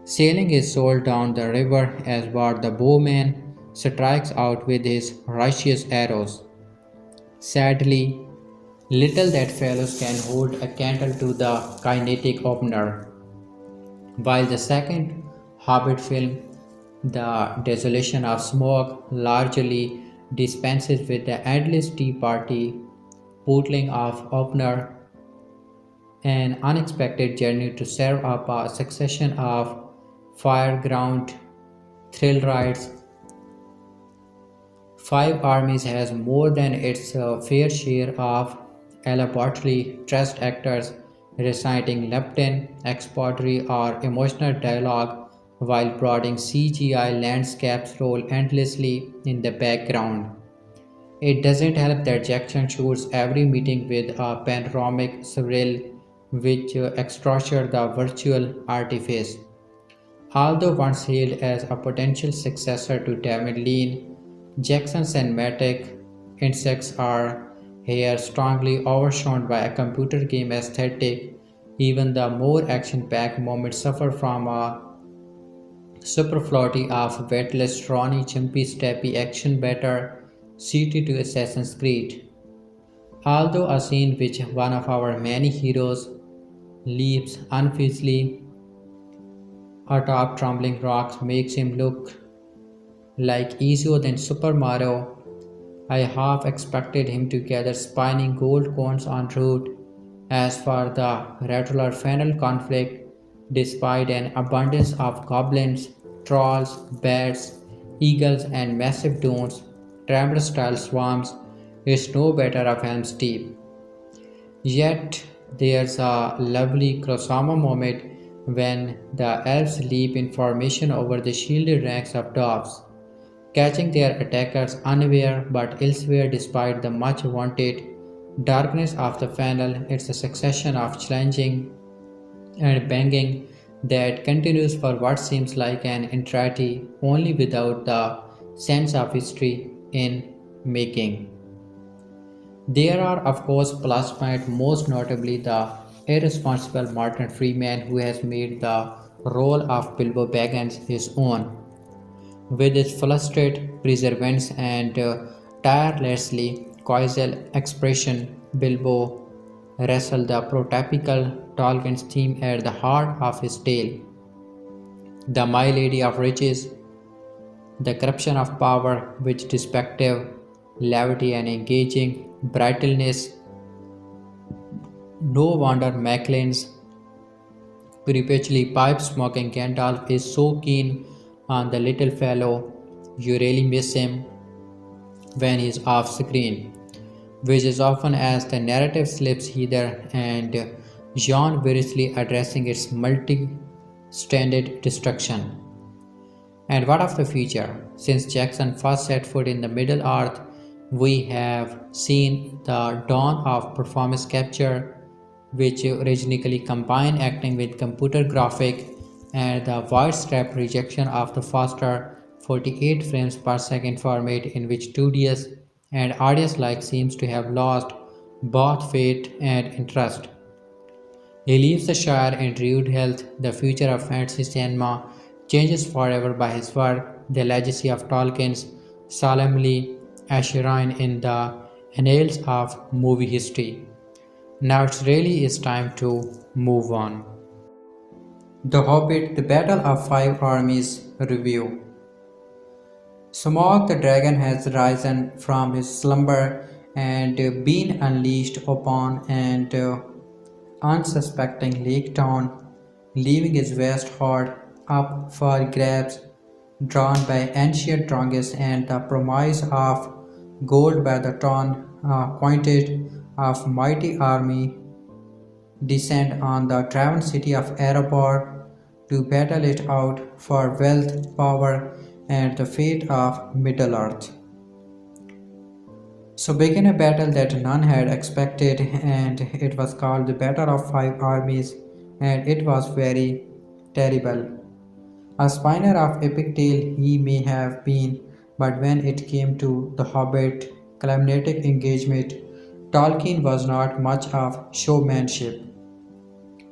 Sailing his soul down the river as Bard the bowman strikes out with his righteous arrows. Sadly, little that fellows can hold a candle to the kinetic opener. While the second Hobbit film, The Desolation of Smaug, largely dispenses with the endless tea party, bootling of opener, an unexpected journey to serve up a succession of fireground thrill rides. Five Armies has more than its fair share of elaborately dressed actors reciting Leptin, expository or emotional dialogue while brooding CGI landscapes roll endlessly in the background. It doesn't help that Jackson shoots every meeting with a panoramic surreal which extracts the virtual artifice. Although once hailed as a potential successor to David Lean, Jackson's cinematic insects are here strongly overshadowed by a computer game aesthetic. Even the more action-packed moments suffer from a superfluity of weightless, Ronnie Chimpy steppy action better suited to Assassin's Creed. Although a scene which one of our many heroes leaps unfazedly atop trembling rocks makes him look like easier than Super Mario. I half expected him to gather spinning gold coins en route. As for the regular final conflict, despite an abundance of goblins, trolls, bats, eagles, and massive drones, Tremor style swarms, is no better of Helm's Deep. Yet there's a lovely crossover moment when the elves leap in formation over the shielded ranks of dwarves, catching their attackers unaware but elsewhere despite the much wanted darkness of the funnel. It's a succession of challenging and banging that continues for what seems like an eternity, only without the sense of history in making. There are, of course, plus points, most notably the irresponsible Martin Freeman, who has made the role of Bilbo Baggins his own. With his flustered perseverance and tirelessly causal expression, Bilbo wrestled the prototypical Tolkien's theme at the heart of his tale. The My Lady of Riches, the corruption of power, which despective levity and engaging brightness. No wonder Maclean's perpetually pipe smoking Gandalf is so keen on the little fellow. You really miss him when he's off screen, which is often as the narrative slips hither and John variously addressing its multi-stranded destruction. And what of the future? Since Jackson first set foot in the Middle Earth, we have seen the dawn of performance capture, which originally combined acting with computer graphic, and the widespread rejection of the faster 48 frames per second format in which studios and audience alike seems to have lost both faith and interest. He leaves the Shire in rude health. The future of fantasy cinema changes forever by his work. The legacy of Tolkien's solemnly enshrined in the annals of movie history. Now it really is time to move on. The Hobbit, The Battle of Five Armies Review. Smaug the dragon has risen from his slumber and been unleashed upon an unsuspecting Lake Town, leaving his vast horde up for grabs, drawn by ancient dragons and the promise of gold by the ton, pointed of mighty army descend on the driven city of Erebor to battle it out for wealth, power, and the fate of Middle-earth. So began a battle that none had expected, and it was called the Battle of Five Armies, and it was very terrible. A spinner of epic tale he may have been, but when it came to the Hobbit climatic engagement, Tolkien was not much of showmanship.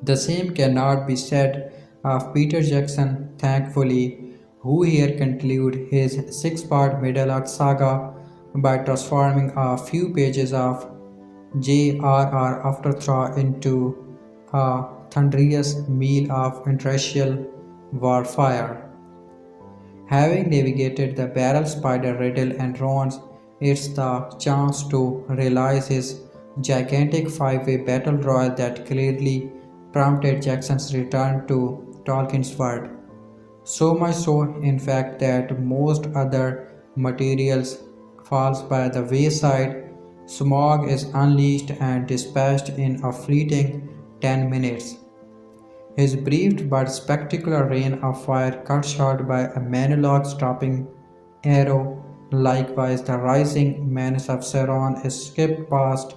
The same cannot be said of Peter Jackson, thankfully, who here concluded his six-part Middle-earth saga by transforming a few pages of J.R.R. afterthought into a thunderous meal of interracial warfare. Having navigated the barrel spider riddle and runs, it's the chance to realize his gigantic five-way battle royal that clearly prompted Jackson's return to Tolkien's world. So much so, in fact, that most other materials falls by the wayside. Smaug is unleashed and dispatched in a fleeting 10 minutes. His brief but spectacular reign of fire cut short by a monologue stopping arrow. Likewise, the rising menace of Sauron is skipped past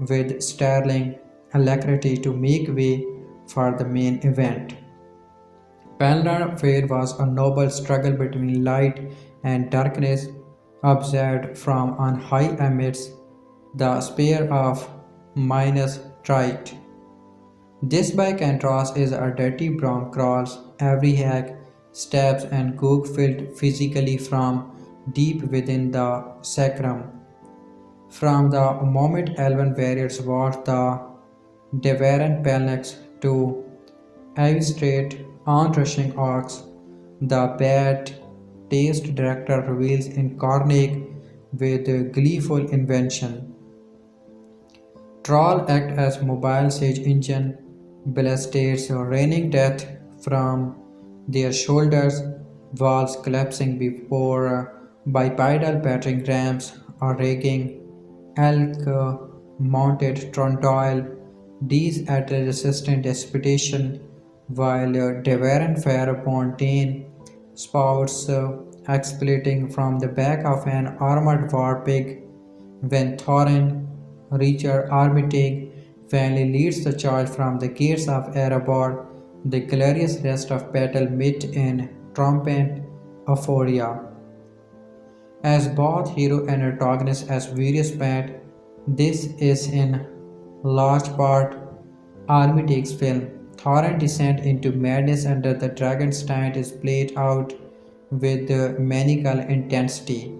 with sterling alacrity to make way for the main event. Pelennor Fair was a noble struggle between light and darkness, observed from on high amidst the spear of Minas Tirith. This by contrast is a dirty broom crawls every hack, stabs and gook filled physically from deep within the sacrum. From the moment elven warriors watched the Deveran Pelnax to illustrate on-rushing orcs, the bad taste director reveals in Cornic with gleeful invention. Troll act as mobile siege engine, ballistates raining death from their shoulders, walls collapsing before bipedal battering rams or rigging, elk mounted trontoil, these at a resistant desperation, while Deveran Fairfontaine spouts expleting from the back of an armored war pig when Thorin, Richard Armitage, finally leads the charge from the gates of Erebor. The glorious rest of battle met in triumphant euphoria. As both hero and antagonist as various band, this is in large part Armitage's film. Thorin's descent into madness under the dragon's stand is played out with maniacal intensity.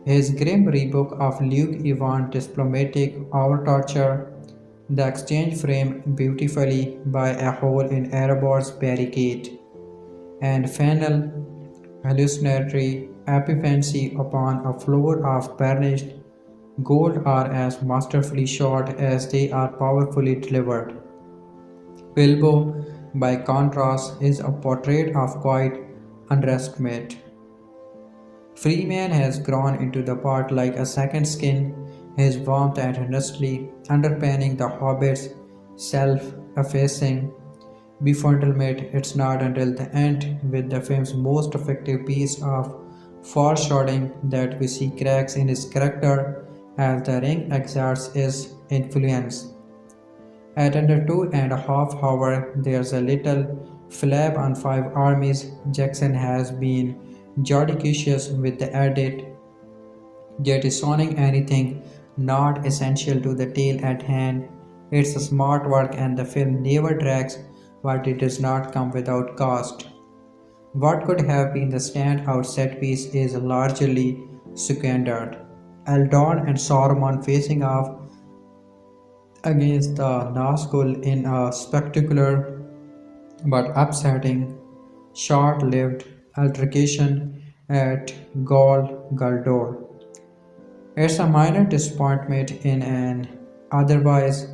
His grim rebook of Luke Evans' diplomatic overtorture, the exchange framed beautifully by a hole in Erebor's barricade, and final hallucinatory epiphany upon a floor of burnished gold are as masterfully shot as they are powerfully delivered. Bilbo, by contrast, is a portrait of quiet underestimate. Freeman has grown into the part like a second skin, his warmth and earnestly underpinning the Hobbit's self-effacing befuddlement. It's not until the end, with the film's most effective piece of foreshadowing, that we see cracks in his character as the ring exerts its influence. At under 2.5 hours, there's a little flab on Five Armies. Jackson has been judicious with the edit, yet disowning anything not essential to the tale at hand. It's a smart work, and the film never drags, but it does not come without cost. What could have been the standout set piece is largely squandered. Eldon and Saruman facing off against the Nazgul in a spectacular but upsetting, short-lived altercation at Gol Galdor. It's a minor disappointment in an otherwise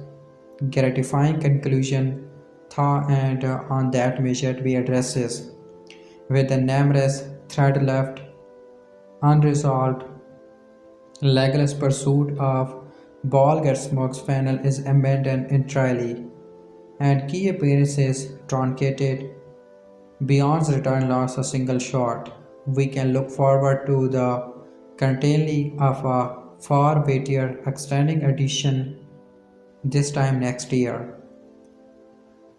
gratifying conclusion, and on that measure we addresses, with the nameless thread left unresolved. Legolas' pursuit of Bolg at Smaug's final is abandoned entirely, and key appearances truncated. Beyond's return lost a single shot. we can look forward to the curtainly of a far weightier extending edition this time next year.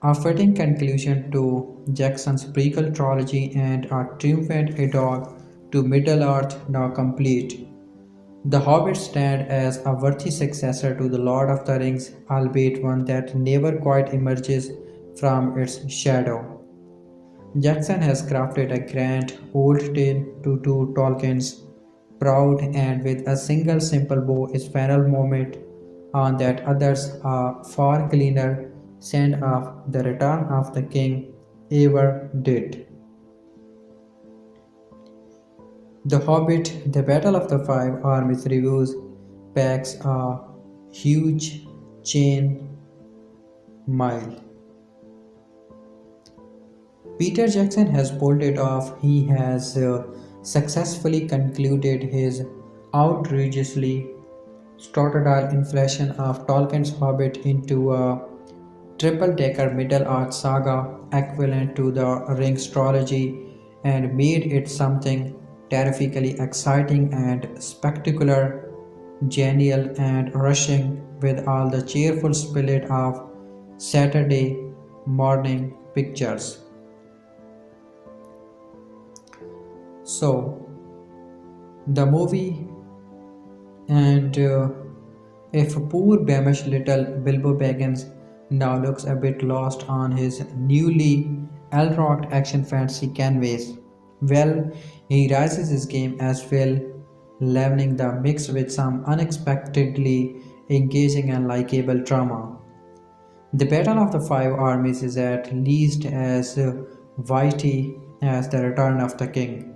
A fitting conclusion to Jackson's prequel trilogy and a triumphant epilogue to Middle-earth now complete. The Hobbit stand as a worthy successor to The Lord of the Rings, albeit one that never quite emerges from its shadow. Jackson has crafted a grand old tale to Tolkien's proud and with a single simple bow is final moment on that others a far cleaner send off the return of the king ever did. The Hobbit, The Battle of the Five Armies reviews packs a huge chain mile. Peter Jackson has pulled it off. He has successfully concluded his outrageously storytell inflation of Tolkien's Hobbit into a triple-decker Middle-earth saga equivalent to the Rings trilogy and made it something terrifically exciting and spectacular, genial and rushing with all the cheerful spirit of Saturday morning pictures. So, the movie and if poor beamish little Bilbo Baggins now looks a bit lost on his newly elrocked action fantasy canvas, well, he rises his game as well, leveling the mix with some unexpectedly engaging and likable drama. The Battle of the Five Armies is at least as witty as the Return of the King.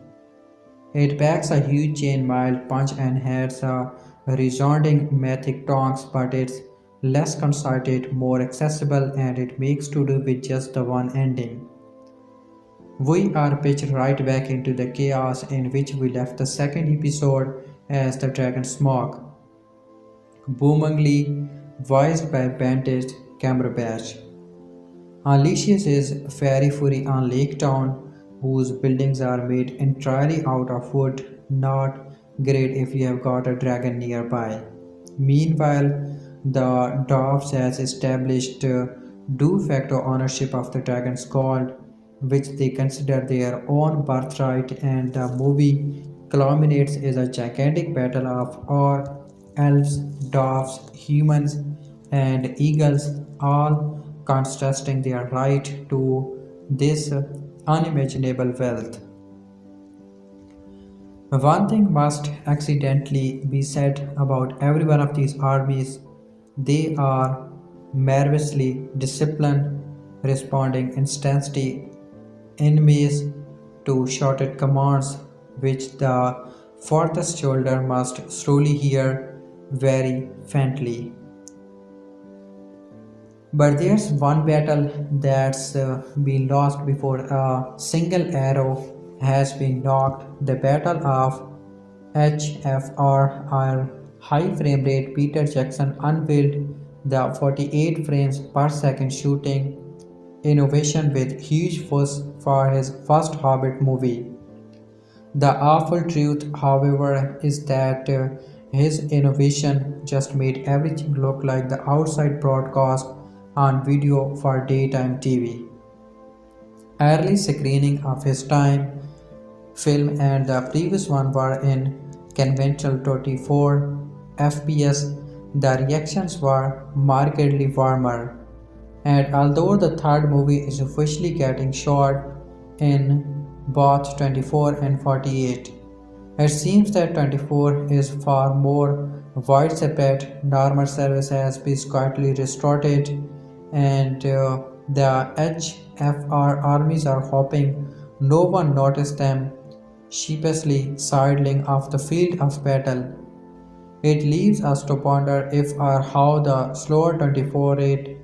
It packs a huge chain mild punch and has a resounding mythic tongs, but it's less concerted, more accessible, and it makes to do with just the one ending. We are pitched right back into the chaos in which we left the second episode as the dragon Smaug, boomingly voiced by Bandaged Cumberbatch, unleashes his fairy fury on Lake Town, whose buildings are made entirely out of wood, not great if you have got a dragon nearby. Meanwhile, the dwarves has established de facto ownership of the dragon's gold, which they consider their own birthright, and the movie culminates as a gigantic battle of orcs, elves, dwarves, humans, and eagles, all contesting their right to this unimaginable wealth. One thing must accidentally be said about every one of these armies: they are marvelously disciplined, responding instantly enemies to shouted commands, which the farthest shoulder must slowly hear very faintly. But there's one battle that's been lost before a single arrow has been knocked, the Battle of HFR. High frame rate Peter Jackson unveiled the 48 frames per second shooting innovation with huge fuss for his first Hobbit movie. The awful truth, however, is that his innovation just made everything look like the outside broadcast on video for daytime TV. Early screening of his time film and the previous one were in conventional 24 FPS. The reactions were markedly warmer, and although the third movie is officially getting shot in both 24 and 48, it seems that 24 is far more widespread. Normal service has been quietly restored, and the HFR armies are hoping no one noticed them sheepishly sidling off the field of battle. It leaves us to ponder if or how the slower 24 rate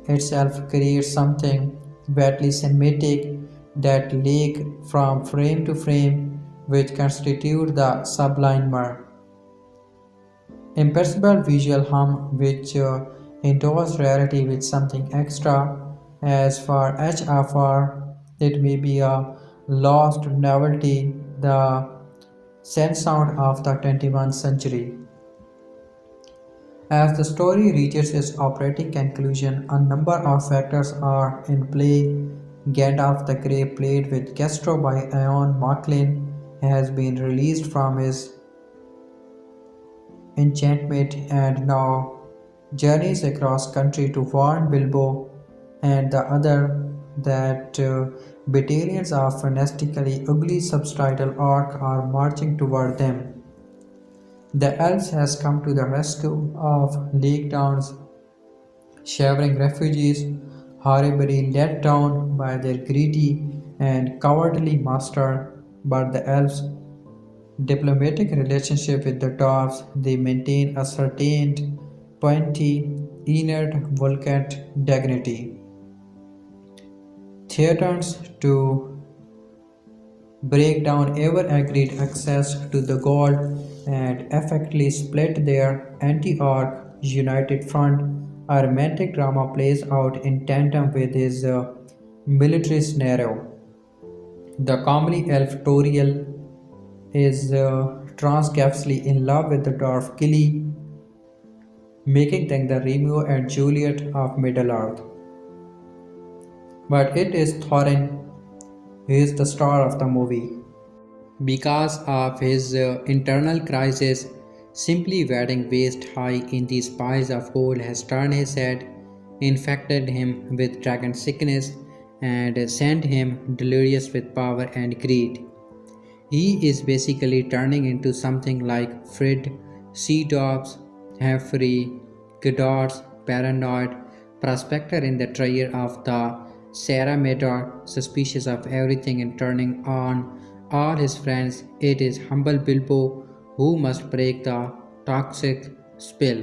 itself creates something badly cinematic that lag from frame to frame, which constitute the sublimer, imperceptible visual hum which endows rarity with something extra. As for HFR, it may be a lost novelty, the sense sound of the 21st century. As the story reaches its operating conclusion, a number of factors are in play. Gandalf the Grey, played with gusto by Ian McKellen, has been released from his enchantment and now journeys across country to warn Bilbo and the other that battalions of fantastically ugly subtitle orc are marching toward them. The elves has come to the rescue of Lake Town's shivering refugees, horribly let down by their greedy and cowardly master, but the elves' diplomatic relationship with the dwarves, they maintain a certain pointy, inert, volcanic dignity. Threatens to break down ever agreed access to the gold and effectively split their anti-orc united front. A romantic drama plays out in tandem with his military scenario. The comedy elf Toriel is transgapsly in love with the dwarf Killy, making them the Romeo and Juliet of Middle-earth. But it is Thorin who is the star of the movie. Because of his internal crisis, simply wearing waist high in the spice of gold has turned his head, infected him with dragon sickness, and sent him delirious with power and greed. He is basically turning into something like Fred, Sea Dogs, Humphrey, Godard's paranoid prospector in the trier of the Sarah Mador, suspicious of everything and turning on all his friends. It is humble Bilbo who must break the toxic spell.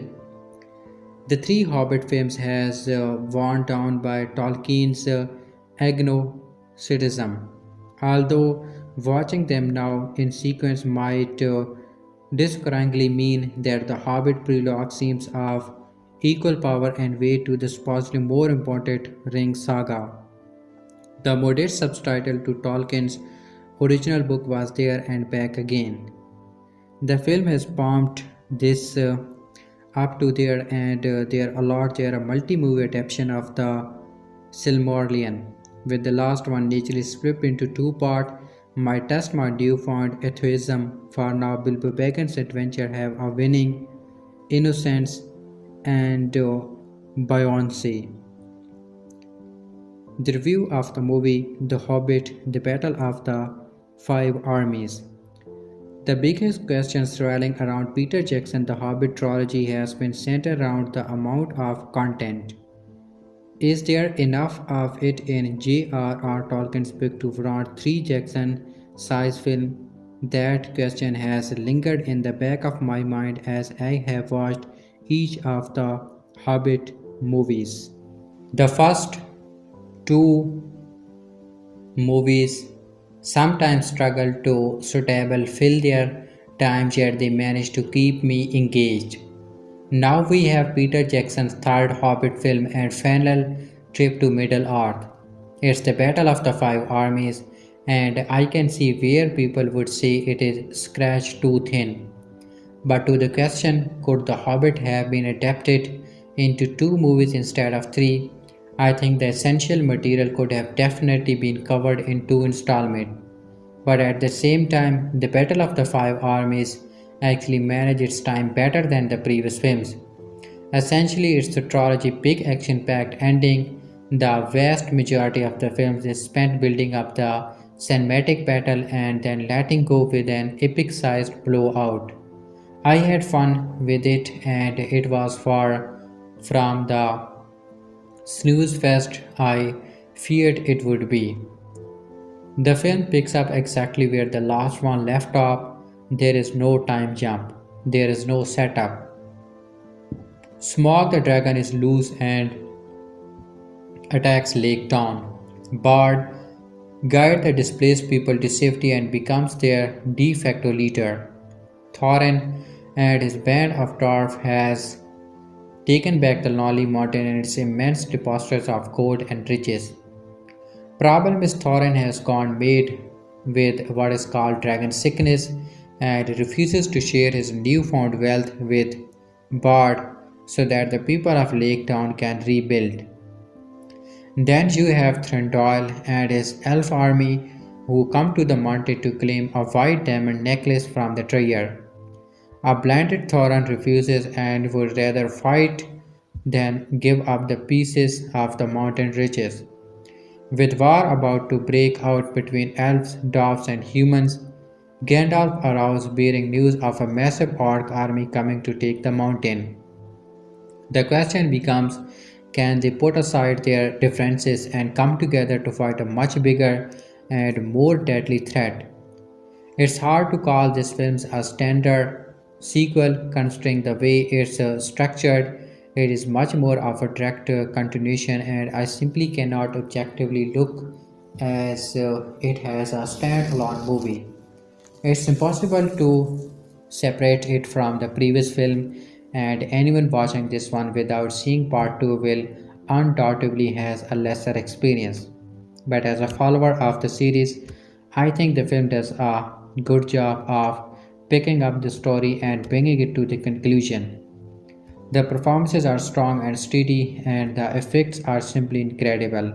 The three Hobbit films has worn down by Tolkien's agnosticism. Although watching them now in sequence might discouragingly mean that the Hobbit prelogue seems of equal power and weight to the supposedly more important Ring saga. The modest subtitle to Tolkien's original book was there and back again. The film has pumped this up to there and there a lot there a multi-movie adaptation of the Silmarillion, with the last one naturally split into two parts. My test my newfound atheism for now Bilbo Baggins' adventure have a winning innocence and buoyancy. The review of the movie The Hobbit, The Battle of the Five Armies. The biggest question swirling around Peter Jackson's The Hobbit trilogy has been centered around the amount of content. Is there enough of it in J.R.R. Tolkien's book to warrant three Jackson-sized films? That question has lingered in the back of my mind as I have watched each of the Hobbit movies. The first two movies sometimes struggle to suitable fill their time, yet they manage to keep me engaged. Now we have Peter Jackson's third Hobbit film and final trip to Middle-earth. It's the Battle of the Five Armies, and I can see where people would say it is scratched too thin. But to the question, could The Hobbit have been adapted into two movies instead of three? I think the essential material could have definitely been covered in two installments. But at the same time, the Battle of the Five Armies actually managed its time better than the previous films. Essentially, it's a trilogy big action packed ending. The vast majority of the films is spent building up the cinematic battle and then letting go with an epic sized blowout. I had fun with it and it was far from the snooze fest I feared it would be. The film picks up exactly where the last one left off. There is no time jump. There is no setup. Smaug the dragon is loose and attacks Lake Town. Bard guides the displaced people to safety and becomes their de facto leader. Thorin and his band of dwarves has taken back the Lonely Mountain and its immense depositories of gold and riches. Problem is Thorin has gone made with what is called dragon sickness and refuses to share his newfound wealth with Bard so that the people of Lake Town can rebuild. Then you have Thranduil and his elf army who come to the mountain to claim a white diamond necklace from the treasure. A blinded Thorin refuses and would rather fight than give up the pieces of the mountain riches. With war about to break out between elves, dwarves, and humans, Gandalf arrives bearing news of a massive orc army coming to take the mountain. The question becomes, can they put aside their differences and come together to fight a much bigger and more deadly threat? It's hard to call this film a standard sequel considering the way it's structured. It is much more of a direct continuation, and I simply cannot objectively look as it has a standalone movie. It's impossible to separate it from the previous film, and anyone watching this one without seeing part 2 will undoubtedly has a lesser experience. But as a follower of the series, I think the film does a good job of picking up the story and bringing it to the conclusion. The performances are strong and steady, and the effects are simply incredible.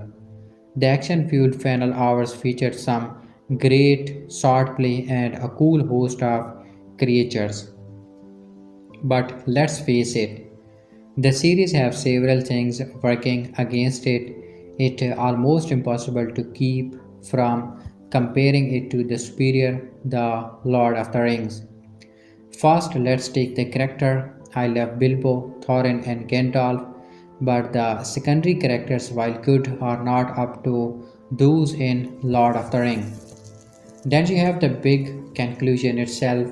The action fueled final hours featured some great swordplay and a cool host of creatures. But let's face it, the series have several things working against it. It's almost impossible to keep from comparing it to the superior The Lord of the Rings. First, let's take the character. I love Bilbo, Thorin, and Gandalf, but the secondary characters, while good, are not up to those in Lord of the Ring. Then you have the big conclusion itself.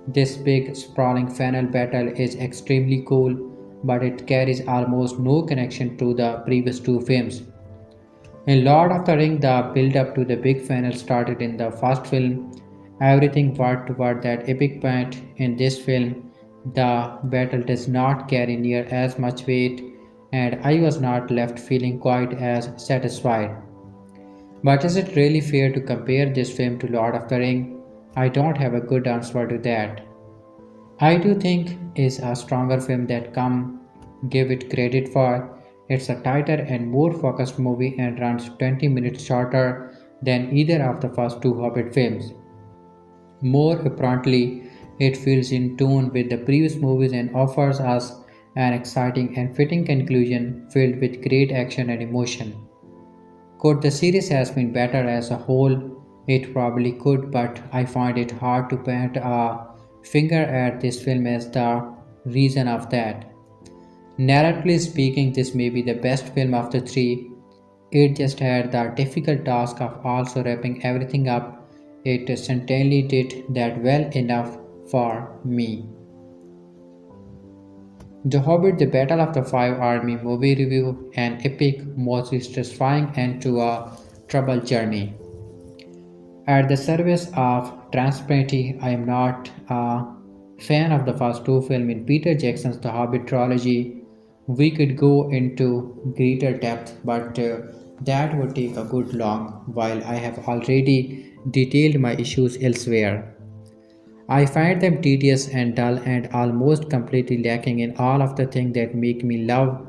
This big, sprawling final battle is extremely cool, but it carries almost no connection to the previous two films. In Lord of the Ring, the build up to the big final started in the first film. Everything worked toward that epic point. In this film, the battle does not carry near as much weight, and I was not left feeling quite as satisfied. But is it really fair to compare this film to Lord of the Ring? I don't have a good answer to that. I do think is a stronger film that come give it credit for. It's a tighter and more focused movie and runs 20 minutes shorter than either of the first two Hobbit films. More apparently, it feels in tune with the previous movies and offers us an exciting and fitting conclusion filled with great action and emotion. Could the series has been better as a whole? It probably could, but I find it hard to point a finger at this film as the reason of that. Narratively speaking, this may be the best film of the three. It just had the difficult task of also wrapping everything up. It certainly did that well enough for me. The Hobbit, The Battle of the Five Army movie review, an epic, mostly satisfying end to a troubled journey. At the service of transparency, I am not a fan of the first two films in Peter Jackson's The Hobbit trilogy. We could go into greater depth, but that would take a good long while I have already detailed my issues elsewhere. I find them tedious and dull and almost completely lacking in all of the things that make me love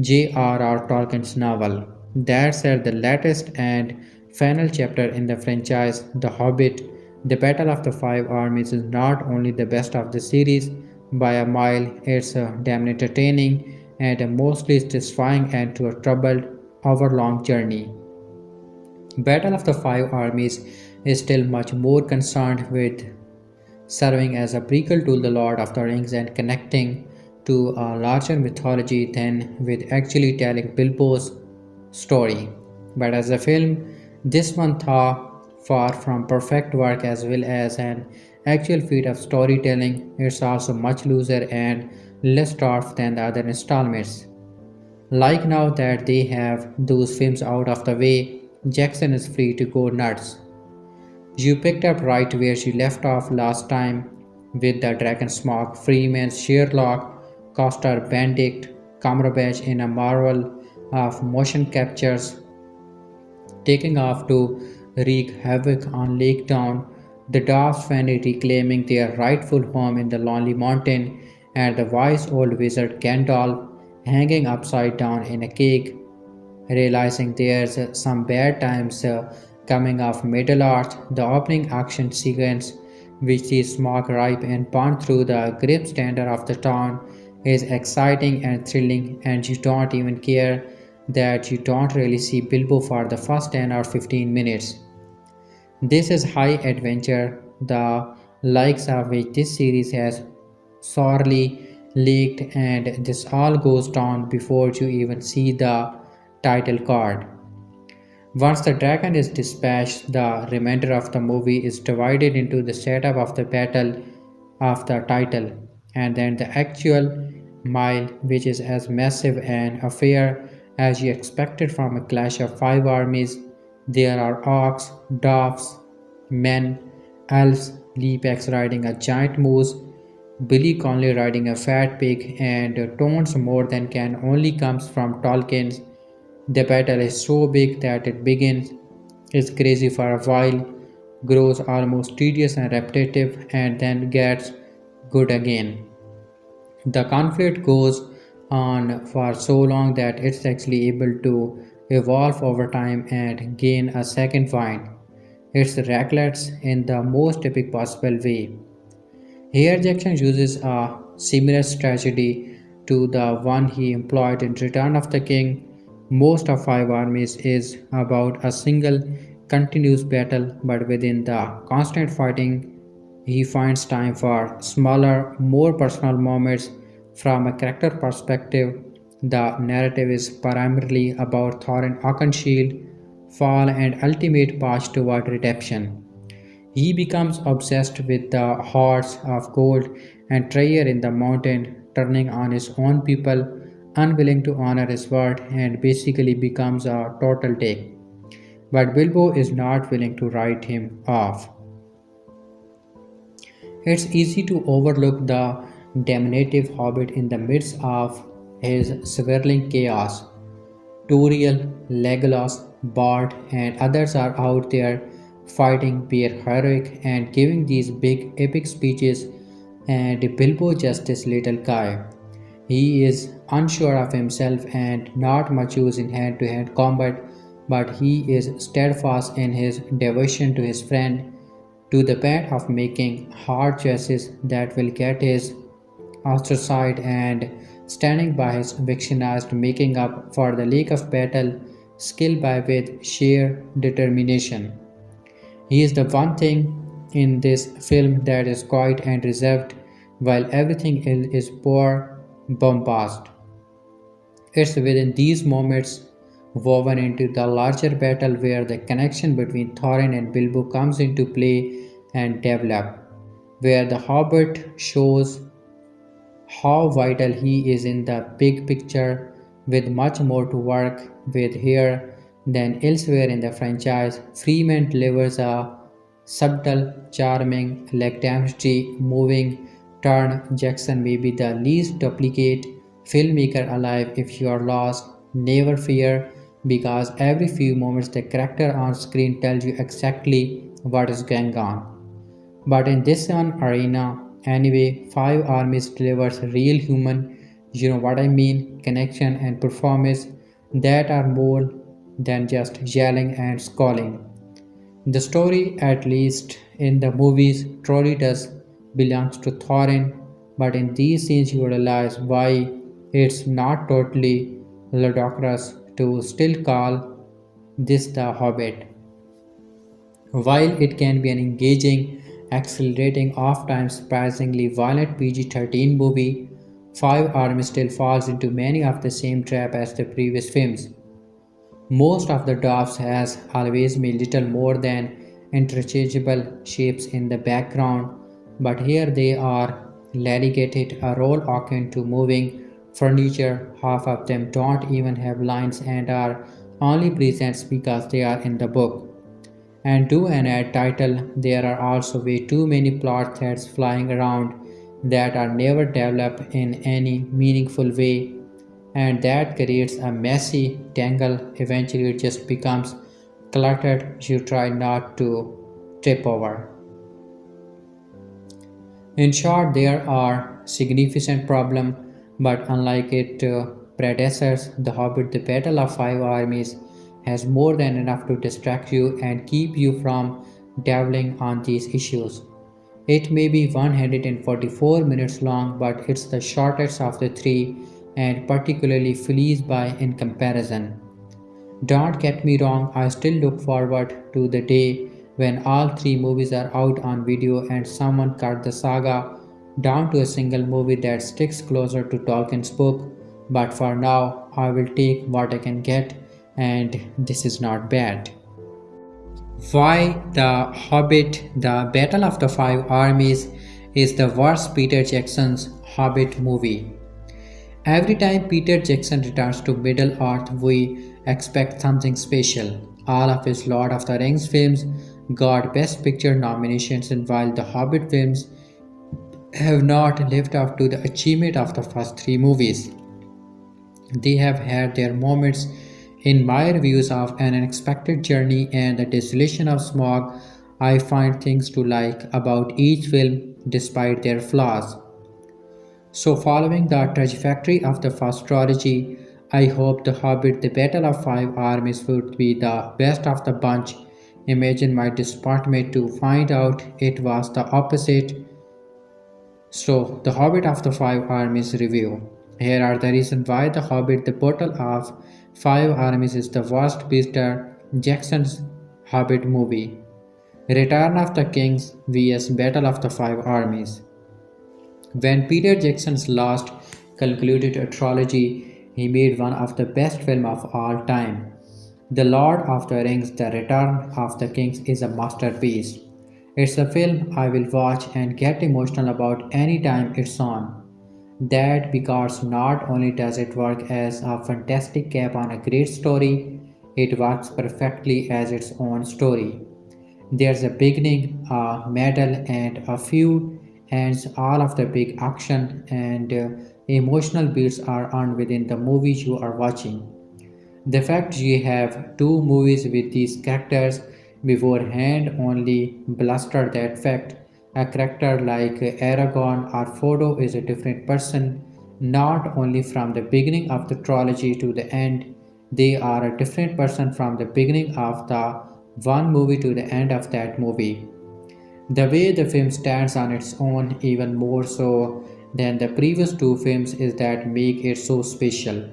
J.R.R. Tolkien's novel. That said, the latest and final chapter in the franchise, The Hobbit, The Battle of the Five Armies, is not only the best of the series by a mile, it's damn entertaining and a mostly satisfying end to a troubled, hour-long journey. Battle of the Five Armies is still much more concerned with serving as a prequel to The Lord of the Rings and connecting to a larger mythology than with actually telling Bilbo's story. But as a film, this one thought far from perfect work as well as an actual feat of storytelling. It's also much looser and less tough than the other installments. Like now that they have those films out of the way, Jackson is free to go nuts. You picked up right where you left off last time with the Dragon Smaug, Freeman, Sherlock, Coster, Benedict, Cumberbatch in a marvel of motion captures, taking off to wreak havoc on Lake Town, the dwarves finally reclaiming their rightful home in the lonely mountain, and the wise old wizard Gandalf hanging upside down in a cake, realizing there's some bad times coming of Middle Earth. The opening action sequence, which sees Smaug ripe and burn through the grip standard of the town, is exciting and thrilling, and you don't even care that you don't really see Bilbo for the first 10 or 15 minutes. This is high adventure, the likes of which this series has sorely leaked, and this all goes down before you even see the title card. Once the dragon is dispatched, the remainder of the movie is divided into the setup of the battle of the title and then the actual mile, which is as massive an affair as you expected from a clash of five armies. There are orcs, dwarfs, men, elves, Leapex riding a giant moose, Billy Conley riding a fat pig, and tones more than can only comes from Tolkien's. The battle is so big that it begins, is crazy for a while, grows almost tedious and repetitive, and then gets good again. The conflict goes on for so long that it's actually able to evolve over time and gain a second wind. It's reckless in the most epic possible way. Here, Jackson uses a similar strategy to the one he employed in Return of the King. Most of Five Armies is about a single continuous battle, but within the constant fighting, he finds time for smaller, more personal moments. From a character perspective, the narrative is primarily about Thorin Oakenshield, fall, and ultimate path toward redemption. He becomes obsessed with the hoards of gold and treasure in the mountain, turning on his own people, unwilling to honor his word, and basically becomes a total dick. But Bilbo is not willing to write him off. It's easy to overlook the diminutive hobbit in the midst of his swirling chaos. Toriel, Legolas, Bart, and others are out there fighting, being heroic, and giving these big epic speeches, and Bilbo just this little guy. He is unsure of himself and not much use in hand to hand combat, but he is steadfast in his devotion to his friend, to the point of making hard choices that will get his ostracized and standing by his victimized, making up for the lack of battle skill by with sheer determination. He is the one thing in this film that is quiet and reserved, while everything else is pure bombast. It's within these moments, woven into the larger battle, where the connection between Thorin and Bilbo comes into play and develop, where the Hobbit shows how vital he is in the big picture, with much more to work with here than elsewhere in the franchise. Freeman delivers a subtle, charming, electricity moving turn. Jackson may be the least duplicate filmmaker alive. If you are lost, never fear, because every few moments the character on screen tells you exactly what is going on. But in this one arena, anyway, Five Armies delivers real human, you know what I mean, connection and performance that are more than just yelling and scolding. The story, at least in the movies, truly does belongs to Thorin, but in these scenes you realize why it's not totally ludicrous to still call this the Hobbit. While it can be an engaging, accelerating, oft-times surprisingly violent PG-13 movie, Five Army still falls into many of the same trap as the previous films. Most of the dwarfs has always been little more than interchangeable shapes in the background, but here they are relegated a role akin to moving furniture. Half of them don't even have lines and are only present because they are in the book. And to an ad title, there are also way too many plot threads flying around that are never developed in any meaningful way, and that creates a messy tangle. Eventually, it just becomes cluttered you try not to trip over. In short, there are significant problems, but unlike its predecessors, The Hobbit: The Battle of Five Armies has more than enough to distract you and keep you from dwelling on these issues. It may be 144 minutes long, but it's the shortest of the three and particularly flees by in comparison. Don't get me wrong, I still look forward to the day when all three movies are out on video and someone cut the saga down to a single movie that sticks closer to Tolkien's book. But for now, I will take what I can get, and this is not bad. Why The Hobbit: The Battle of the Five Armies is the worst Peter Jackson's Hobbit movie. Every time Peter Jackson returns to Middle Earth, we expect something special. All of his Lord of the Rings films got Best Picture nominations, and while the Hobbit films have not lived up to the achievement of the first three movies, they have had their moments. In my reviews of An Unexpected Journey and The Desolation of Smaug, I find things to like about each film despite their flaws. So, following the trajectory of the first trilogy, I hope The Hobbit: The Battle of Five Armies would be the best of the bunch. Imagine my disappointment to find out it was the opposite. So, The Hobbit of the Five Armies review. Here are the reasons why The Hobbit: The Battle of Five Armies is the worst Peter Jackson's Hobbit movie. Return of the Kings vs Battle of the Five Armies. When Peter Jackson's last concluded a trilogy, he made one of the best films of all time. The Lord of the Rings: The Return of the Kings is a masterpiece. It's a film I will watch and get emotional about any time it's on. That because not only does it work as a fantastic cap on a great story, it works perfectly as its own story. There's a beginning, a middle, and a few ends. All of the big action and emotional beats are earned within the movies you are watching. The fact you have two movies with these characters beforehand only bluster that fact. A character like Aragorn or Frodo is a different person, not only from the beginning of the trilogy to the end, they are a different person from the beginning of the one movie to the end of that movie. The way the film stands on its own, even more so than the previous two films, is that make it so special.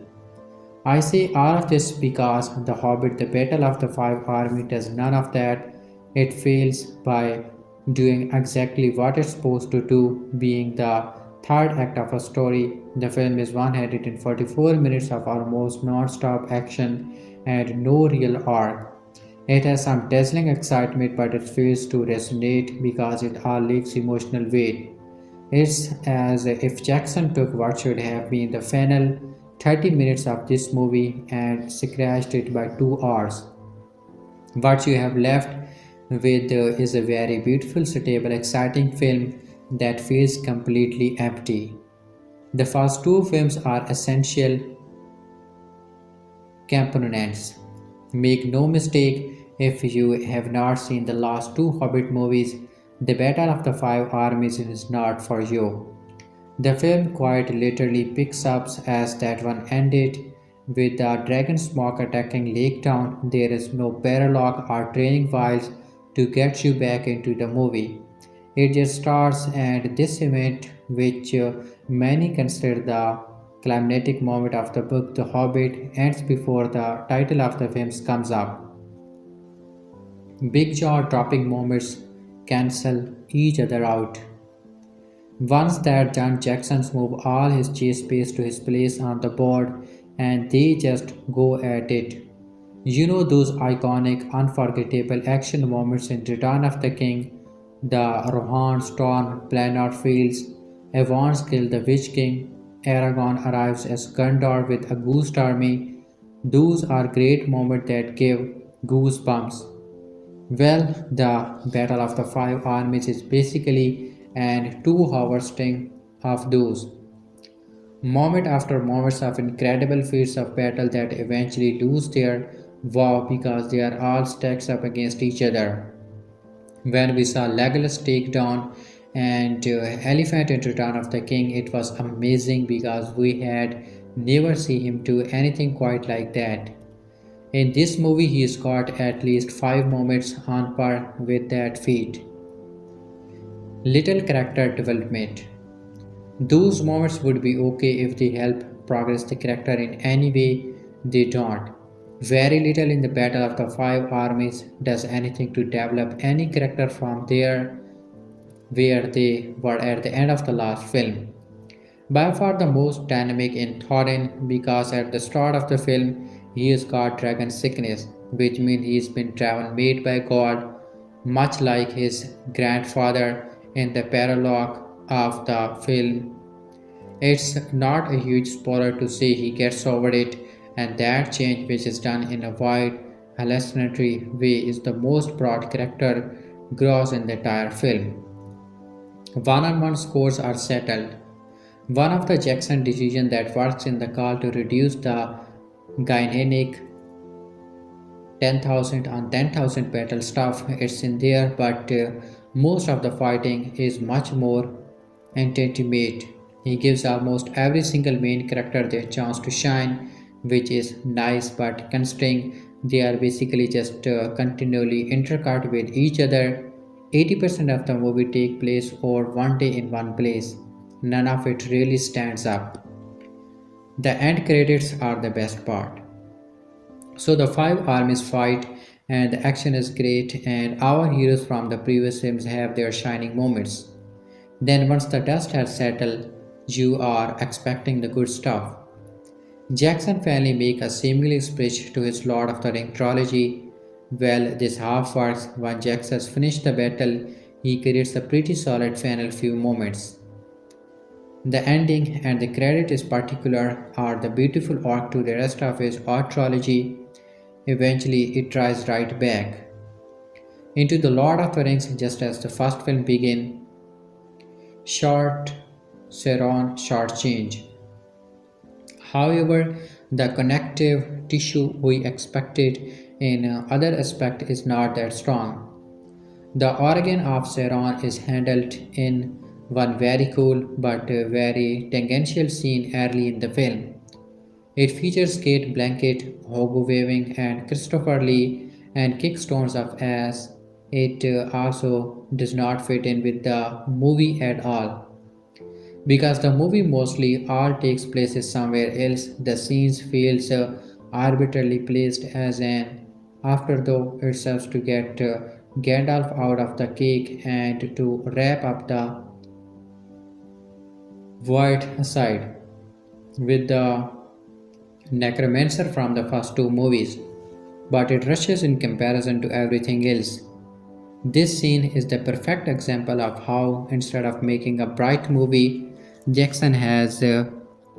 I say all of this because The Hobbit: The Battle of the Five Armies does none of that. It fails by doing exactly what it's supposed to do, being the third act of a story. The film is 144 minutes of almost non-stop action and no real arc. It has some dazzling excitement, but it fails to resonate because it all lacks emotional weight. It's as if Jackson took what should have been the final 30 minutes of this movie and scratched it by 2 hours. What you have left with is a very beautiful, stable, exciting film that feels completely empty. The first two films are essential components. Make no mistake, if you have not seen the last two Hobbit movies, The Battle of the Five Armies is not for you. The film quite literally picks up as that one ended, with the dragon Smaug attacking Lake Town. There is no paralogue or training wheels to get you back into the movie. It just starts, and this event, which many consider the climactic moment of the book The Hobbit, ends before the title of the film comes up. Big jaw dropping moments cancel each other out. Once that John Jackson's move all his chase pace to his place on the board and they just go at it. You know those iconic, unforgettable action moments in Return of the King, the Rohan storm Planard fields, Evans kill the Witch King, Aragorn arrives as Gondor with a ghost army. Those are great moments that give goosebumps. Well, the Battle of the Five Armies is basically an 2 hour string of those. Moment after moments of incredible feats of battle that eventually lose their Wow, because they are all stacked up against each other. When we saw Legolas take down and Elephant in Return of the King, it was amazing because we had never seen him do anything quite like that. In this movie, he's got at least 5 moments on par with that feat. Little character development. Those moments would be okay if they help progress the character in any way, they don't. Very little in the Battle of the Five Armies does anything to develop any character from there where they were at the end of the last film. By far the most dynamic in Thorin because at the start of the film he has got dragon sickness, which means he's been travel made by God, much like his grandfather in the prologue of the film. It's not a huge spoiler to say he gets over it, and that change, which is done in a wide, hallucinatory way, is the most broad character grows in the entire film. One on one scores are settled. One of the Jackson decisions that works in the call to reduce the Gynenic 10,000 on 10,000 battle stuff, it's in there, but most of the fighting is much more intimate. He gives almost every single main character their chance to shine, which is nice, but considering they are basically just continually intercut with each other. 80% of the movie take place over one day in one place. None of it really stands up. The end credits are the best part. So the five armies fight and the action is great and our heroes from the previous films have their shining moments. Then once the dust has settled, you are expecting the good stuff. Jackson finally makes a seemingly switch to his Lord of the Ring trilogy. Well, this half works. When Jackson has finished the battle, he creates a pretty solid final few moments. The ending and the credit is particular are the beautiful arc to the rest of his art trilogy. Eventually, it tries right back into the Lord of the Rings just as the first film began. Short Sauron, short change. However, the connective tissue we expected in other aspect is not that strong. The origin of Sauron is handled in one very cool but very tangential scene early in the film. It features Kate Blanchett, hobo waving, and Christopher Lee and kickstones of ass. It also does not fit in with the movie at all. Because the movie mostly all takes place somewhere else, the scenes feels arbitrarily placed as an afterthought. It serves to get Gandalf out of the cake and to wrap up the void side with the necromancer from the first two movies, but it rushes in comparison to everything else. This scene is the perfect example of how, instead of making a bright movie, Jackson has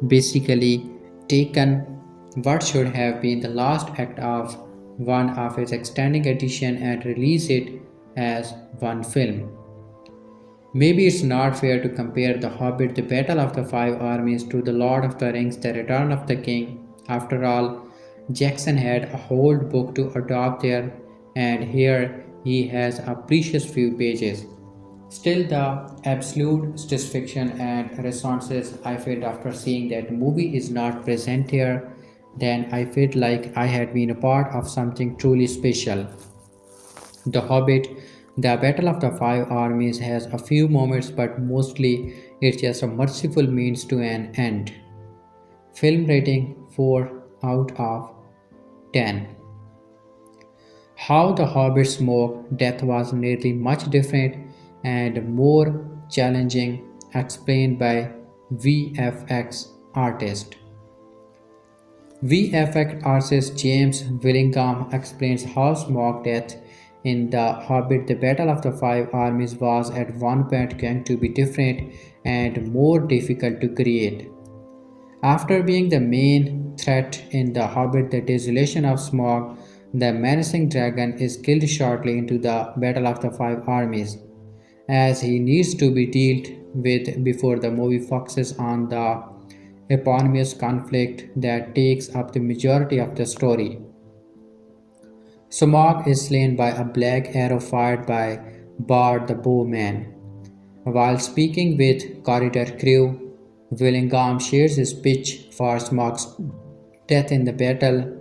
basically taken what should have been the last act of one of his extended edition and released it as one film. Maybe it's not fair to compare The Hobbit, The Battle of the Five Armies, to The Lord of the Rings, The Return of the King. After all, Jackson had a whole book to adopt there, and here he has a precious few pages. Still, the absolute satisfaction and responses I felt after seeing that movie is not present here, then I felt like I had been a part of something truly special. The Hobbit, The Battle of the Five Armies has a few moments, but mostly it's just a merciful means to an end. Film rating 4 out of 10. How the Hobbit Smaug death was nearly much different and more challenging, explained by VFX artist. VFX artist James Willingham explains how Smaug death in The Hobbit The Battle of the Five Armies was at one point going to be different and more difficult to create. After being the main threat in The Hobbit The Desolation of Smaug, the menacing dragon is killed shortly into the Battle of the Five Armies, as he needs to be dealt with before the movie focuses on the eponymous conflict that takes up the majority of the story. Smaug is slain by a black arrow fired by Bard the bowman. While speaking with corridor crew, Willingham shares his pitch for Smaug's death in the Battle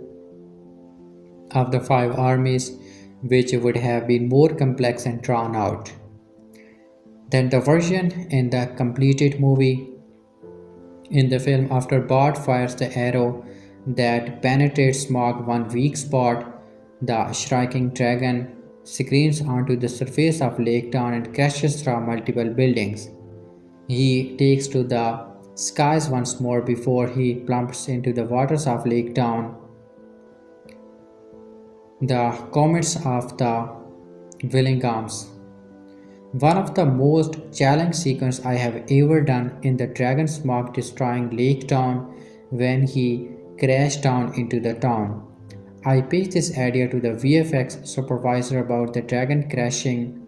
of the Five Armies, which would have been more complex and drawn out than the version in the completed movie. In the film, after Bard fires the arrow that penetrates Smaug one weak spot, the striking dragon screams onto the surface of Lake Town and crashes through multiple buildings. He takes to the skies once more before he plumps into the waters of Lake Town. The comets of the Willinghams. One of the most challenging sequences I have ever done in the dragon Smaug destroying Lake Town when he crashed down into the town. I pitched this idea to the VFX supervisor about the dragon crashing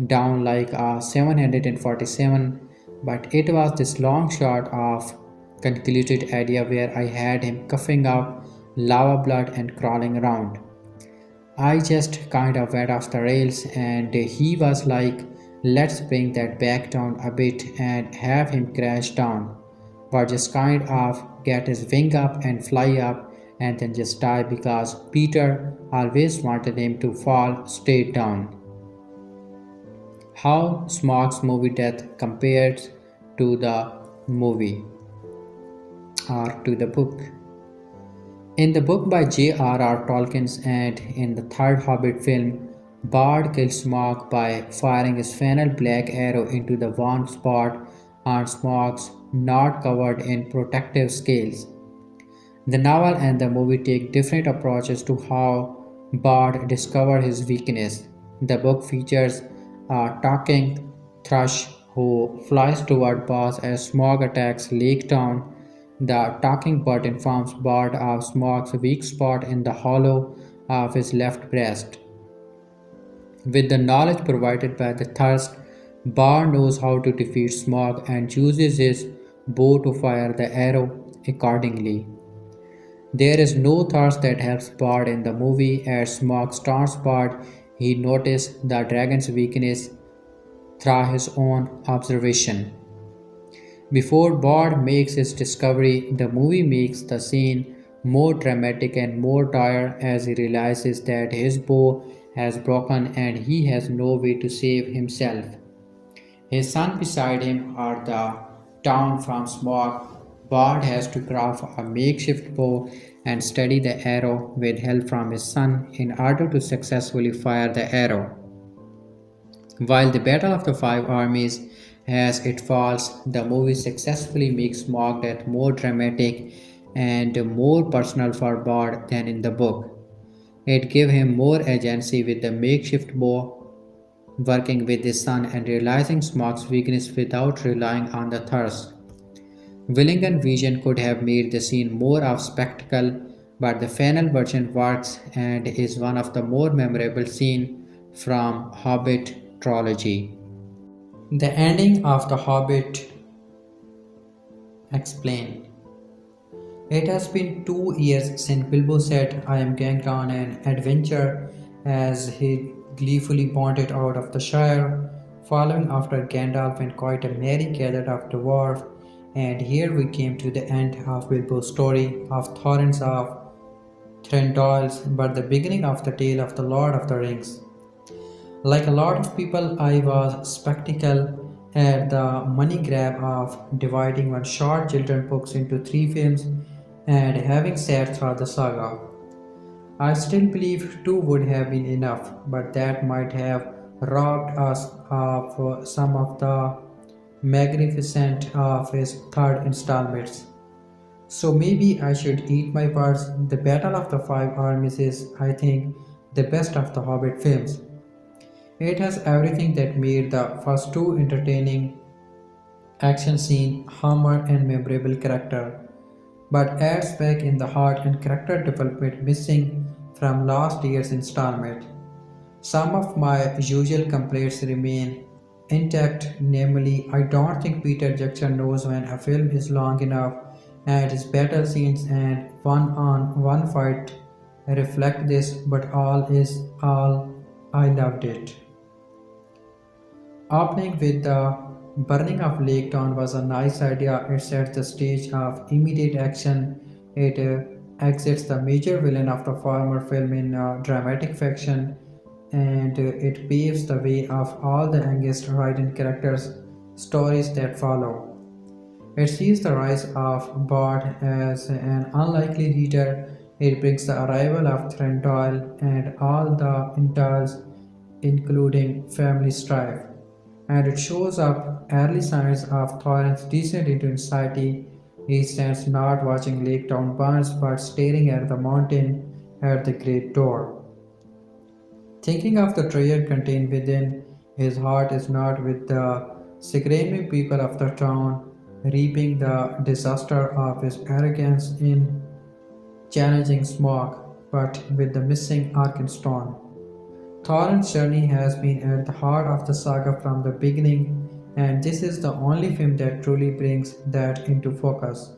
down like a 747, but it was this long shot of concluded idea where I had him coughing up lava blood and crawling around. I just kind of went off the rails and he was like, let's bring that back down a bit and have him crash down. But just kind of get his wing up and fly up and then just die because Peter always wanted him to fall straight down. How Smaug's movie death compares to the movie or to the book. In the book by J.R.R. Tolkien and in the third Hobbit film, Bard kills Smaug by firing his final black arrow into the one spot on Smaug's not covered in protective scales. The novel and the movie take different approaches to how Bard discovered his weakness. The book features a talking thrush who flies toward Bard as Smaug attacks Lake Town. The talking bird informs Bard of Smaug's weak spot in the hollow of his left breast. With the knowledge provided by the thirst, Bard knows how to defeat Smaug and uses his bow to fire the arrow accordingly. There is no thirst that helps Bard in the movie. As Smaug starts Bard, he notices the dragon's weakness through his own observation. Before Bard makes his discovery, the movie makes the scene more dramatic and more dire as he realizes that his bow has broken and he has no way to save himself. His son beside him are the town from Smaug. Bard has to craft a makeshift bow and steady the arrow with help from his son in order to successfully fire the arrow. While the Battle of the Five Armies as it falls, the movie successfully makes Smaug death more dramatic and more personal for Bard than in the book. It gave him more agency with the makeshift bow, working with his son and realizing Smaug's weakness without relying on the thirst. Willingham vision could have made the scene more of spectacle, but the final version works and is one of the more memorable scenes from Hobbit trilogy. The ending of The Hobbit explained. It has been 2 years since Bilbo said, I am going on an adventure, as he gleefully bounded out of the Shire, following after Gandalf and quite a merry gathered of dwarves. And here we came to the end of Bilbo's story of Thorns of Thranduil's, but the beginning of the tale of the Lord of the Rings. Like a lot of people, I was skeptical at the money grab of dividing one short children's books into 3 films and having sat through the saga. I still believe 2 would have been enough, but that might have robbed us of some of the magnificent of his third installments. So maybe I should eat my words. The Battle of the Five Armies is, I think, the best of the Hobbit films. It has everything that made the first 2 entertaining: action scene, humor, and memorable character, but adds back in the heart and character development missing from last year's installment. Some of my usual complaints remain intact, namely, I don't think Peter Jackson knows when a film is long enough, and his battle scenes and one on one fight reflect this, but all is all. I loved it. Opening with the burning of Lake Town was a nice idea. It sets the stage of immediate action. It exits the major villain of the former film in dramatic fashion, and it paves the way of all the youngest written characters' stories that follow. It sees the rise of Bard as an unlikely leader. It brings the arrival of Thranduil and all the entails, including family strife. And it shows up early signs of Thorin's descent into society. He stands not watching Lake Town burns but staring at the mountain at the great door. Thinking of the treasure contained within, his heart is not with the screaming people of the town, reaping the disaster of his arrogance in challenging Smaug, but with the missing Arkenstone. Thorin's journey has been at the heart of the saga from the beginning, and this is the only film that truly brings that into focus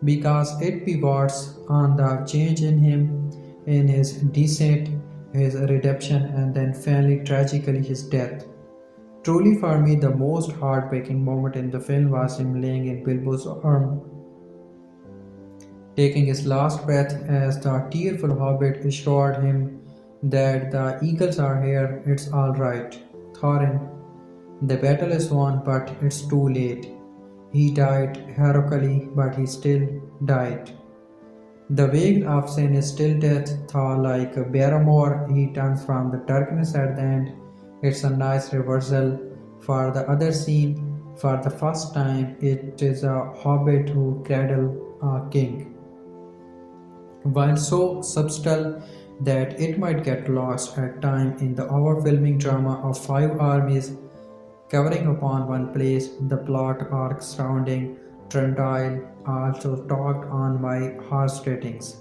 because it pivots on the change in him, in his descent, his redemption, and then finally tragically his death. Truly, for me, the most heartbreaking moment in the film was him laying in Bilbo's arm, taking his last breath as the tearful hobbit assured him that the eagles are here, it's all right. Thorin, the battle is won, but it's too late. He died heroically, but he still died. The veil of sin is still death, Thor like Barrymore, he turns from the darkness at the end. It's a nice reversal. For the other scene, for the first time, it is a hobbit who cradle a king. While so subtle that it might get lost at time in the overwhelming drama of Five Armies covering upon one place, the plot arc surrounding Trendile also talked on my heartstrings.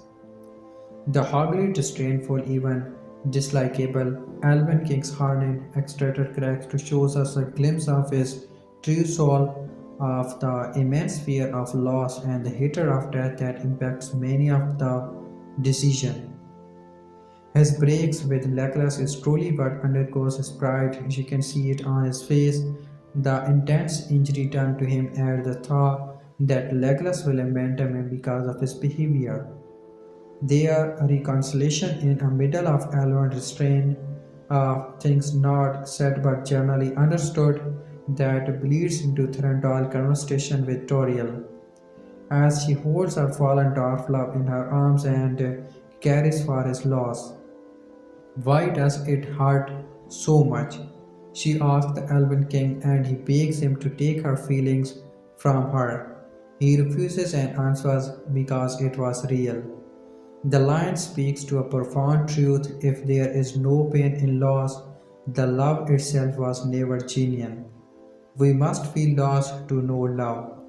The hugly disdainful, even dislikable, Alvin King's hardened extractor cracks to show us a glimpse of his true soul, of the immense fear of loss and the hatred of death that impacts many of the decision. His breaks with Legolas is truly what undergoes his pride. You can see it on his face. The intense injury done to him at the thought that Legolas will abandon him because of his behavior. Their reconciliation in the middle of Elrond restraint of things not said but generally understood that bleeds into Thranduil's conversation with Toriel as she holds her fallen dwarf love in her arms and carries for his loss. Why does it hurt so much? She asks the Elven King, and he begs him to take her feelings from her. He refuses and answers because it was real. The line speaks to a profound truth: if there is no pain in loss, the love itself was never genuine. We must feel loss to know love.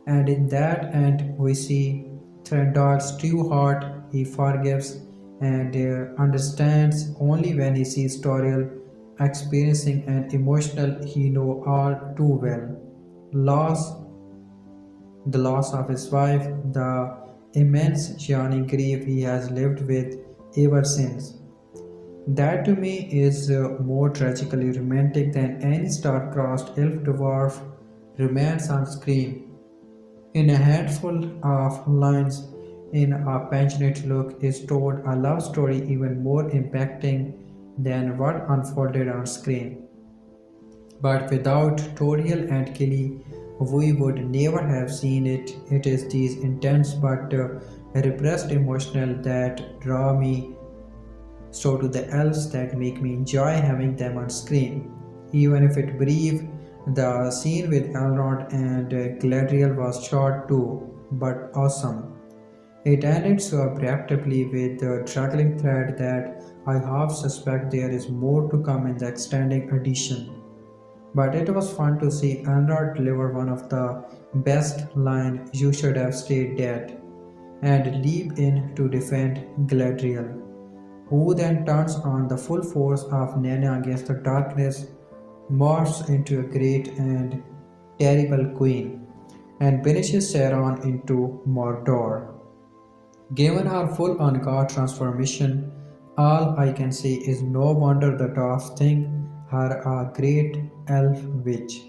And in that end, we see Thranduil's true heart. He forgives and understands only when he sees Toriel experiencing an emotional he knows all too well. Loss, the loss of his wife, the immense yawning grief he has lived with ever since. That to me is more tragically romantic than any star-crossed elf dwarf romance on screen. In a handful of lines, in a passionate look, is told a love story even more impacting than what unfolded on screen. But without Toriel and Kelly, we would never have seen it. It is these intense but repressed emotional that draw me so to the elves that make me enjoy having them on screen. Even if it brief, the scene with Elrond and Galadriel was short too, but awesome. It ended so abruptly with the juggling thread that I half suspect there is more to come in the extending edition. But it was fun to see Elrond deliver one of the best lines: "You should have stayed dead," and leap in to defend Galadriel, who then turns on the full force of Nana against the darkness, morphs into a great and terrible queen, and banishes Sauron into Mordor. Given her full on god transformation, all I can say is no wonder the dwarfs think her a great elf witch.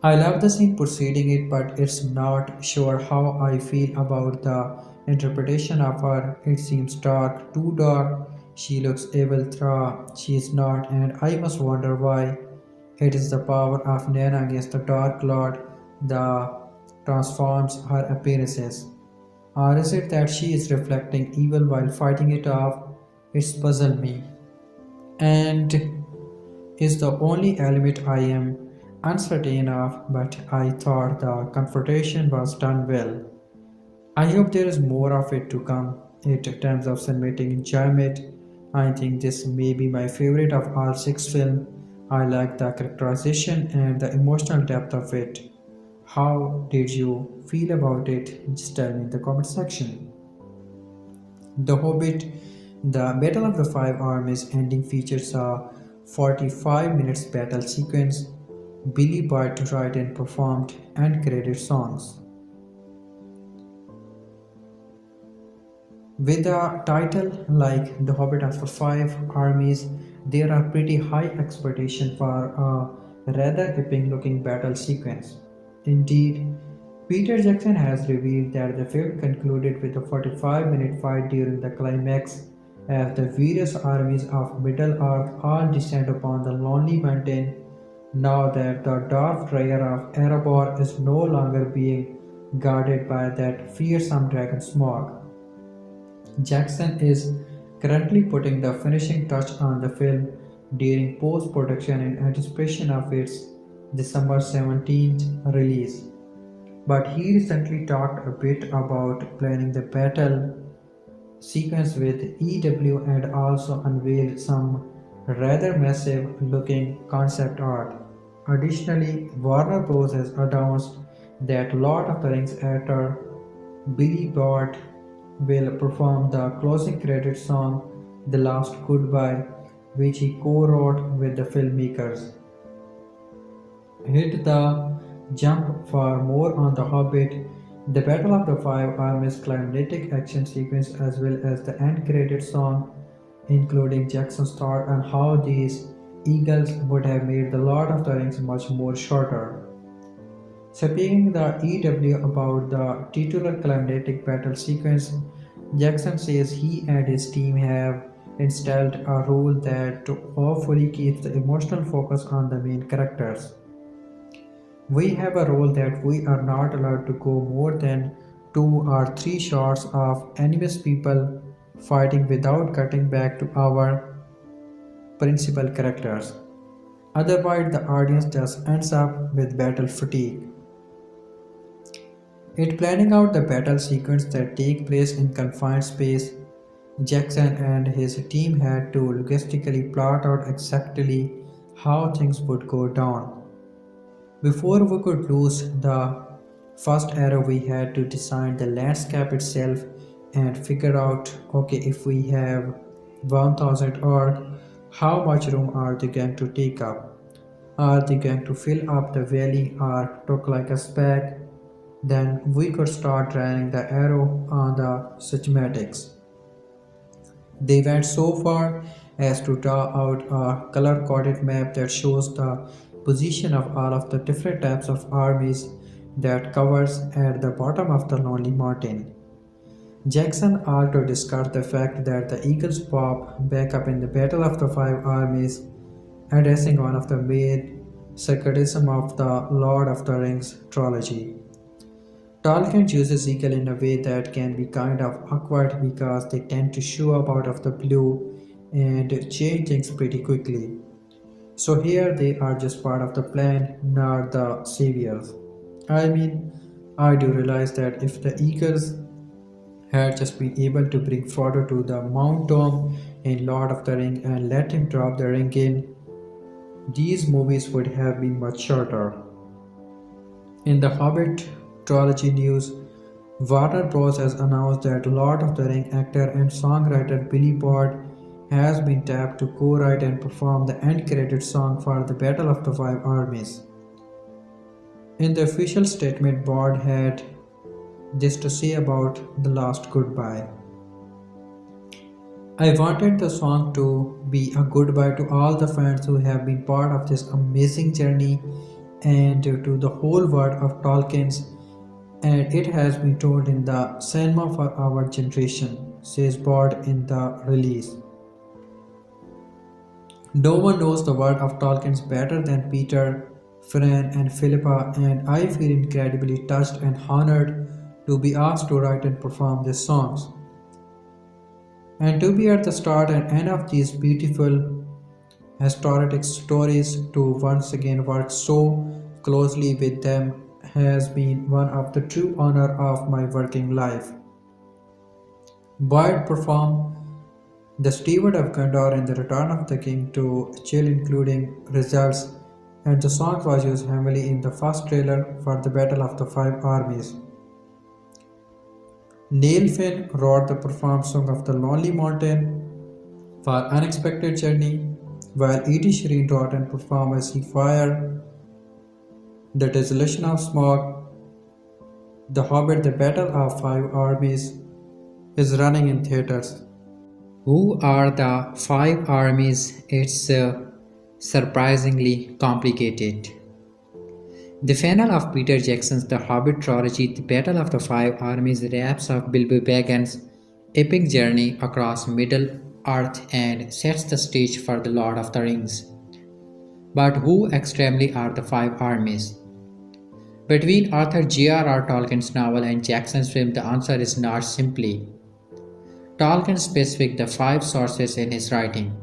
I love the scene preceding it, but it's not sure how I feel about the interpretation of her. It seems dark, too dark. She looks evil through she is not, and I must wonder why. It is the power of Nana against the Dark Lord that transforms her appearances. Or is it that she is reflecting evil while fighting it off? It's puzzled me. And is the only element I am uncertain of, but I thought the confrontation was done well. I hope there is more of it to come. In terms of cinematic enjoyment, I think this may be my favorite of all six films. I like the characterization and the emotional depth of it. How did you feel about it? Just tell me in the comment section. The Hobbit, the Battle of the Five Armies ending features a 45 minutes battle sequence. Billy Boyd wrote and performed and created songs. With a title like The Hobbit of the Five Armies, there are pretty high expectations for a rather epic looking battle sequence. Indeed, Peter Jackson has revealed that the film concluded with a 45-minute fight during the climax as the various armies of Middle-earth all descend upon the lonely mountain now that the dwarf Trier of Erebor is no longer being guarded by that fearsome dragon Smaug. Jackson is currently putting the finishing touch on the film during post-production in anticipation of its December 17th release. But he recently talked a bit about planning the battle sequence with EW and also unveiled some rather massive looking concept art. Additionally, Warner Bros. Has announced that Lord of the Rings actor Billy Bart will perform the closing credit song The Last Goodbye, which he co-wrote with the filmmakers. Hit the jump for more on The Hobbit, the Battle of the Five Armies climatic action sequence as well as the end credit song, including Jackson's thought on how these eagles would have made The Lord of the Rings much more shorter. Speaking the EW about the titular climatic battle sequence, Jackson says he and his team have installed a rule that hopefully keeps the emotional focus on the main characters. We have a rule that we are not allowed to go more than 2 or 3 shots of enemy's people fighting without cutting back to our principal characters. Otherwise, the audience just ends up with battle fatigue. It planning out the battle sequence that take place in confined space, Jackson and his team had to logistically plot out exactly how things would go down. Before we could lose the first arrow, we had to design the landscape itself and figure out okay, if we have 1000 orc, how much room are they going to take up? Are they going to fill up the valley or look like a speck? Then we could start running the arrow on the schematics. They went so far as to draw out a color-coded map that shows the position of all of the different types of armies that covers at the bottom of the lonely mountain. Jackson also discussed the fact that the eagles pop back up in the Battle of the Five Armies, addressing one of the main sarcasm of the Lord of the Rings trilogy. Tolkien chooses eagle in a way that can be kind of awkward because they tend to show up out of the blue and change things pretty quickly. So here they are just part of the plan, not the saviors. I mean, I do realize that if the eagles had just been able to bring Frodo to the Mount Doom in Lord of the Ring and let him drop the ring in, these movies would have been much shorter. In the Hobbit trilogy news, Warner Bros. Has announced that Lord of the Ring actor and songwriter Billy Boyd has been tapped to co-write and perform the end credit song for the Battle of the Five Armies. In the official statement, Boyd had this to say about the last goodbye. I wanted the song to be a goodbye to all the fans who have been part of this amazing journey and to the whole world of Tolkien's, and it has been told in the cinema for our generation, says Bard in the release. No one knows the world of Tolkien's better than Peter, Fran, and Philippa, and I feel incredibly touched and honored to be asked to write and perform these songs. And to be at the start and end of these beautiful historic stories, to once again work so closely with them has been one of the true honor of my working life. Boyd performed the Steward of Gondor in the Return of the King to Chill, including results, and the song was used heavily in the first trailer for the Battle of the Five Armies. Neil Finn wrote the performed song of the Lonely Mountain for Unexpected Journey, while E.D. Shireen wrote and performed as he fired the Desolation of Smaug. The Hobbit, The Battle of Five Armies is running in theaters. Who are the five armies? It's surprisingly complicated. The final of Peter Jackson's The Hobbit trilogy, The Battle of the Five Armies, wraps up Bilbo Baggins' epic journey across Middle-earth and sets the stage for The Lord of the Rings. But who extremely are the five armies? Between author J.R.R. Tolkien's novel and Jackson's film, the answer is not simply Tolkien specific the five sources in his writing.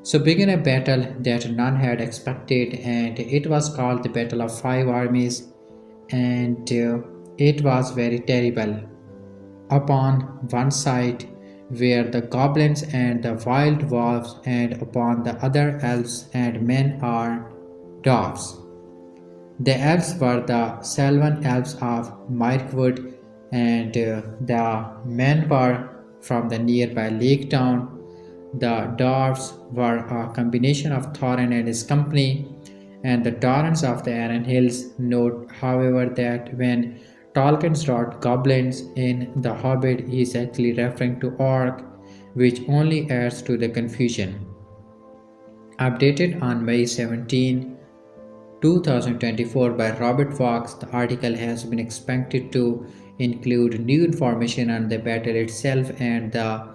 So began a battle that none had expected, and it was called the Battle of Five Armies, and it was very terrible. Upon one side were the goblins and the wild dwarves, and upon the other elves and men are dwarves. The elves were the Selvan elves of Mirkwood, and the men were from the nearby lake town. The dwarves were a combination of Thorin and his company, and the torrents of the Aran Hills. Note, however, that when Tolkien wrote goblins in The Hobbit, he is actually referring to orc, which only adds to the confusion. Updated on May 17, 2024 by Robert Fox, the article has been expanded to include new information on the battle itself and the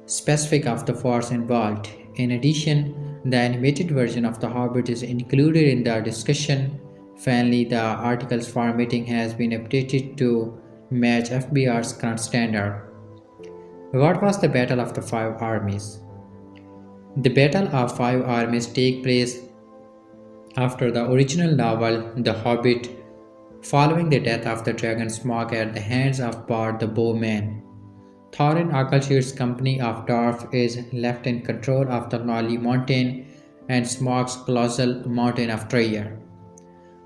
specific of the force involved. In addition, the animated version of The Hobbit is included in the discussion. Finally, the article's formatting has been updated to match FBR's current standard. What was the Battle of the Five Armies? The Battle of Five Armies takes place after the original novel The Hobbit, following the death of the dragon Smaug at the hands of Bard the Bowman. Thorin Akalshir's company of dwarves is left in control of the Lonely Mountain and Smaug's colossal mountain of treasure.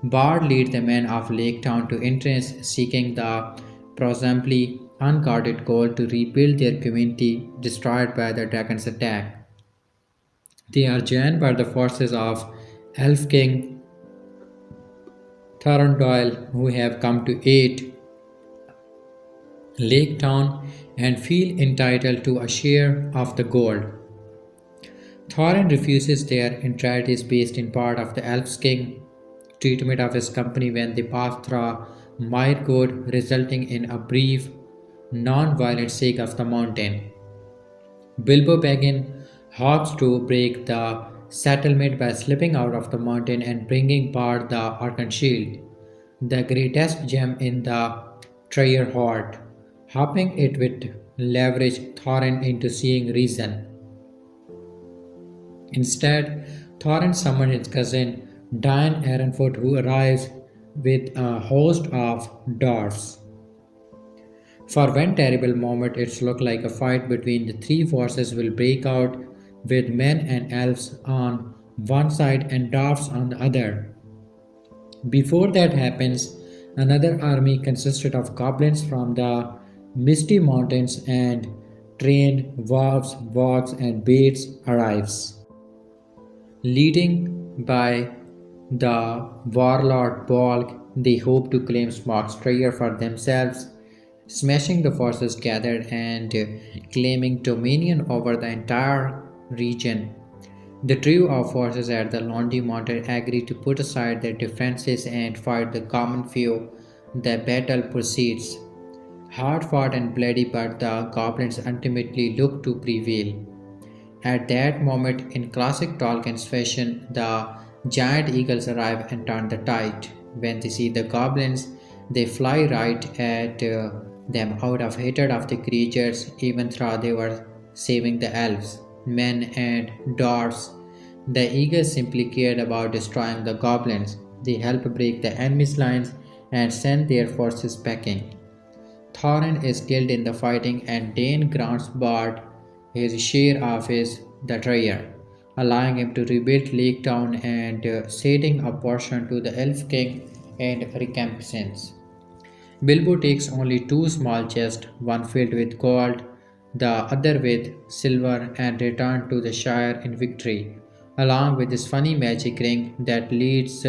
Bard leads the men of Lake Town to entrance, seeking the presumably unguarded gold to rebuild their community destroyed by the dragon's attack. They are joined by the forces of Elf King Thorondale, who have come to aid Lake Town and feel entitled to a share of the gold. Thorin refuses their entreaties based in part of the Elf King's treatment of his company when they pass through Mirkwood, resulting in a brief, non-violent siege of the mountain. Bilbo Baggins hopes to break the settlement by slipping out of the mountain and bringing Bard the Arcan Shield, the greatest gem in the treasure hoard. Hopping it would leverage Thorin into seeing reason. Instead, Thorin summoned his cousin Dan Ironfoot, who arrives with a host of dwarfs. For one terrible moment, it looked like a fight between the three forces will break out, with men and elves on one side and dwarfs on the other. Before that happens, another army consisted of goblins from the Misty Mountains and trained dwarves, wargs, and baits arrives, leading by The warlord Bolg, they hope to claim Smaug's treasure for themselves, smashing the forces gathered and claiming dominion over the entire region. The trio of forces at the Lonely Mountain agree to put aside their differences and fight the common foe. The battle proceeds. Hard fought and bloody, but the goblins ultimately look to prevail. At that moment, in classic Tolkien's fashion, the giant eagles arrive and turn the tide. When they see the goblins, they fly right at them out of hatred of the creatures, even though they were saving the elves, men, and dwarves. The eagles simply cared about destroying the goblins. They help break the enemy's lines and send their forces packing. Thorin is killed in the fighting and Dane grants Bard his share of the treasure, allowing him to rebuild Lake Town and ceding a portion to the Elf King and recompense. Bilbo takes only two small chests, one filled with gold, the other with silver, and returns to the Shire in victory, along with this funny magic ring that leads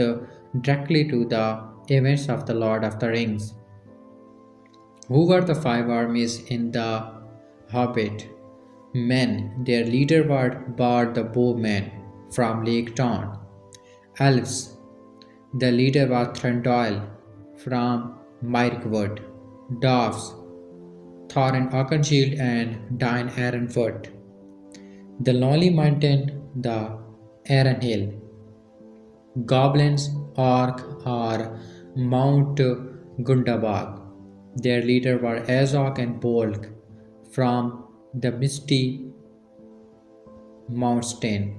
directly to the events of the Lord of the Rings. Who were the five armies in the Hobbit? Men, their leader was Bard the Bowman from Lake Town. Elves, the leader was Thranduil from Mirkwood. Dwarfs, Thorin Oakenshield and Dine Ironfoot. The Lonely Mountain, the Iron Hill. Goblins, Orc, or Mount Gundabad. Their leader were Azog and Bolg from the misty mountain.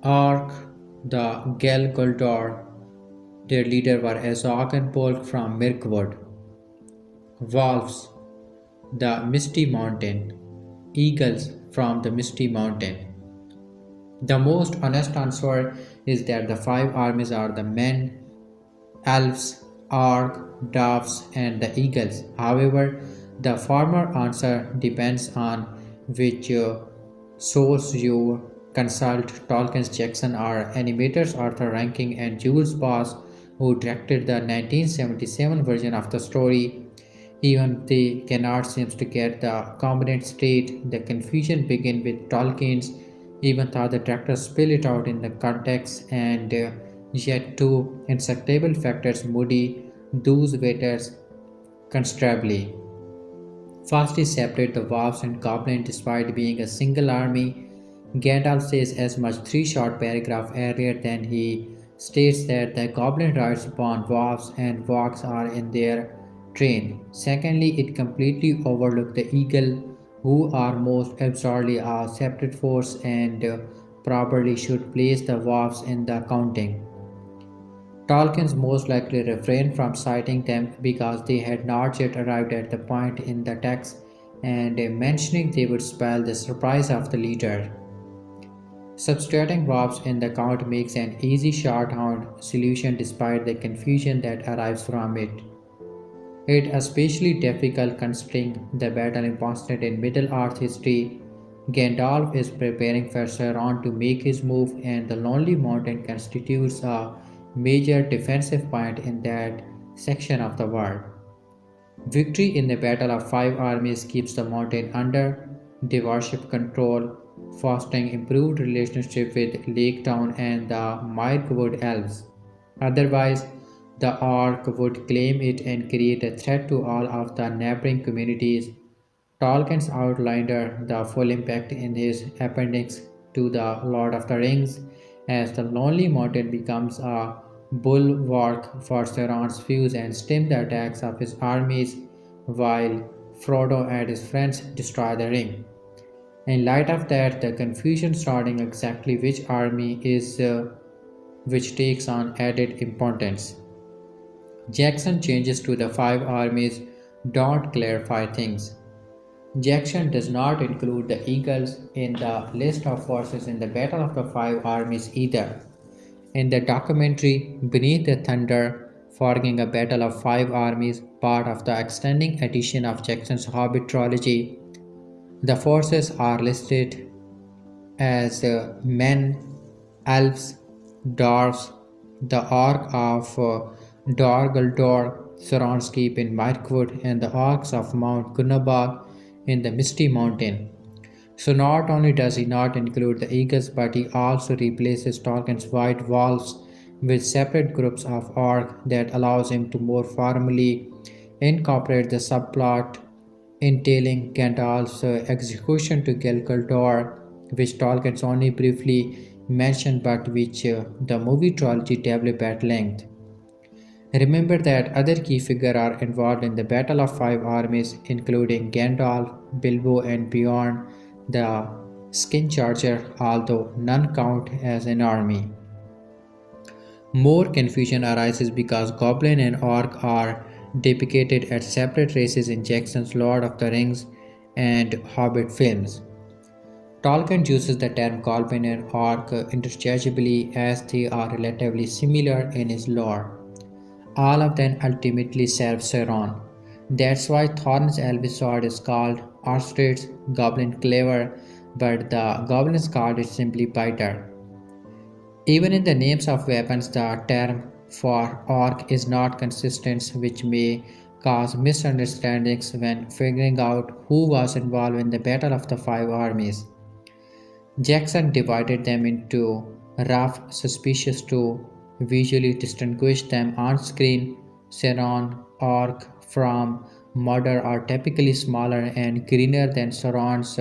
Ark, the Gel Guldor, their leader were Azog and Bolg from Mirkwood. Wolves, the misty mountain. Eagles from the misty mountain. The most honest answer is that the five armies are the men, elves, orc, dwarves, and the eagles. However, the former answer depends on which source you consult. Tolkien's Jackson R. animators Arthur Rankin and Jules Bass, who directed the 1977 version of the story. Even they cannot seem to get the component straight. The confusion begins with Tolkien's, even though the director spill it out in the context, and yet two insectable factors moody those waiters considerably. Fastly separate the dwarves and goblins despite being a single army. Gandalf says as much three short paragraphs earlier than he states that the goblin rides upon dwarves and walks are in their train. Secondly, it completely overlooked the eagle, who are most absurdly a separate force and probably should place the dwarves in the counting. Tolkien's most likely refrained from citing them because they had not yet arrived at the point in the text and mentioning they would spell the surprise of the leader. Substituting verbs in the count makes an easy shorthand solution despite the confusion that arises from it. It especially difficult considering the battle important in Middle-earth history. Gandalf is preparing for Sauron to make his move, and the Lonely Mountain constitutes a major defensive point in that section of the world. Victory in the Battle of Five Armies keeps the mountain under dwarfship control, fostering improved relationship with Lake Town and the Mirkwood elves. Otherwise, the orc would claim it and create a threat to all of the neighboring communities. Tolkien's outlined the full impact in his appendix to The Lord of the Rings, as the Lonely Mountain becomes a bulwark for Sauron's views and stem the attacks of his armies, while Frodo and his friends destroy the ring. In light of that, the confusion surrounding exactly which army is which takes on added importance. Jackson changes to the five armies don't clarify things. Jackson does not include the Eagles in the list of forces in the Battle of the Five Armies either. In the documentary Beneath the Thunder, Forging a Battle of Five Armies, part of the extending edition of Jackson's Hobbit trilogy, the forces are listed as men, elves, dwarves, the Ark of Dor Guldur Surroundscape in Mirkwood, and the Arks of Mount Gunnabag in the Misty Mountain. So not only does he not include the eagles, but he also replaces Tolkien's white wolves with separate groups of orc that allows him to more formally incorporate the subplot entailing Gandalf's execution to Gil-Galad, which Tolkien's only briefly mentioned but which the movie trilogy developed at length. Remember that other key figures are involved in the Battle of Five Armies, including Gandalf, Bilbo, and beyond the Skin Charger, although none count as an army. More confusion arises because Goblin and Orc are depicted as separate races in Jackson's Lord of the Rings and Hobbit films. Tolkien uses the term Goblin and Orc interchangeably as they are relatively similar in his lore. All of them ultimately serve Sauron. That's why Thorin's elvish sword is called Ostred's Goblin Cleaver, but the Goblin's card is simply Biter. Even in the names of weapons, the term for orc is not consistent, which may cause misunderstandings when figuring out who was involved in the Battle of the Five Armies. Jackson divided them into rough, suspicious to visually distinguish them on screen. Sauron orc from Mordor are typically smaller and greener than Sauron's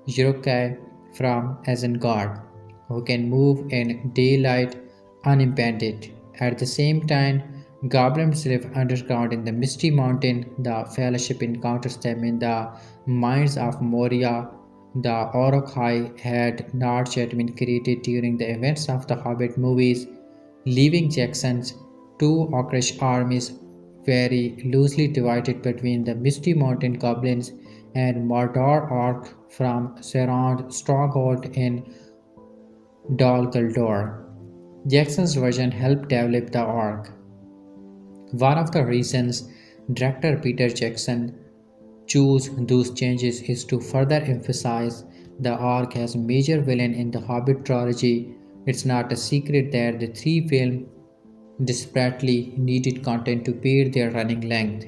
Uruk-hai from Isengard, who can move in daylight unimpeded. At the same time, goblins live underground in the Misty Mountain. The Fellowship encounters them in the mines of Moria. The Uruk-hai had not yet been created during the events of the Hobbit movies, leaving Jackson's two orcish armies very loosely divided between the Misty Mountain goblins and Mordor orc from Sauron's stronghold in Dol Guldur. Jackson's version helped develop the orc. One of the reasons director Peter Jackson chose those changes is to further emphasize the orc as a major villain in the Hobbit trilogy. It's not a secret that the three films desperately needed content to bear their running length.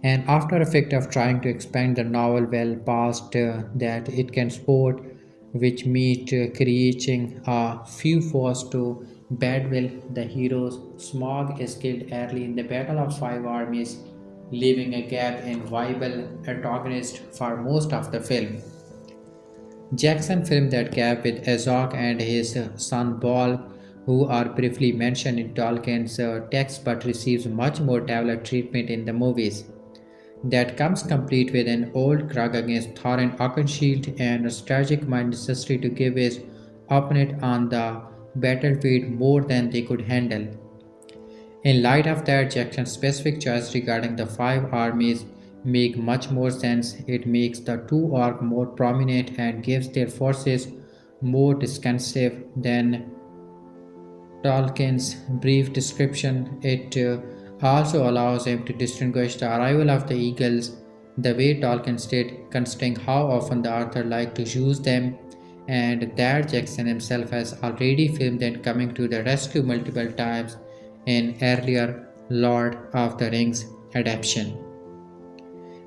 And after effect of trying to expand the novel well past that it can support, which meant creating a few foes to badwill the heroes, Smaug is killed early in the Battle of Five Armies, leaving a gap in viable antagonists for most of the film. Jackson filmed that gap with Azog and his son Ball, who are briefly mentioned in Tolkien's text but receives much more developed treatment in the movies. That comes complete with an old grudge against Thorin Oakenshield and a strategic mind necessary to give his opponent on the battlefield more than they could handle. In light of that, Jackson's specific choice regarding the five armies make much more sense. It makes the two orcs more prominent and gives their forces more distinctive than Tolkien's brief description. It also allows him to distinguish the arrival of the eagles the way Tolkien did, considering how often the author liked to use them, and that Jackson himself has already filmed them coming to the rescue multiple times in earlier Lord of the Rings adaptation.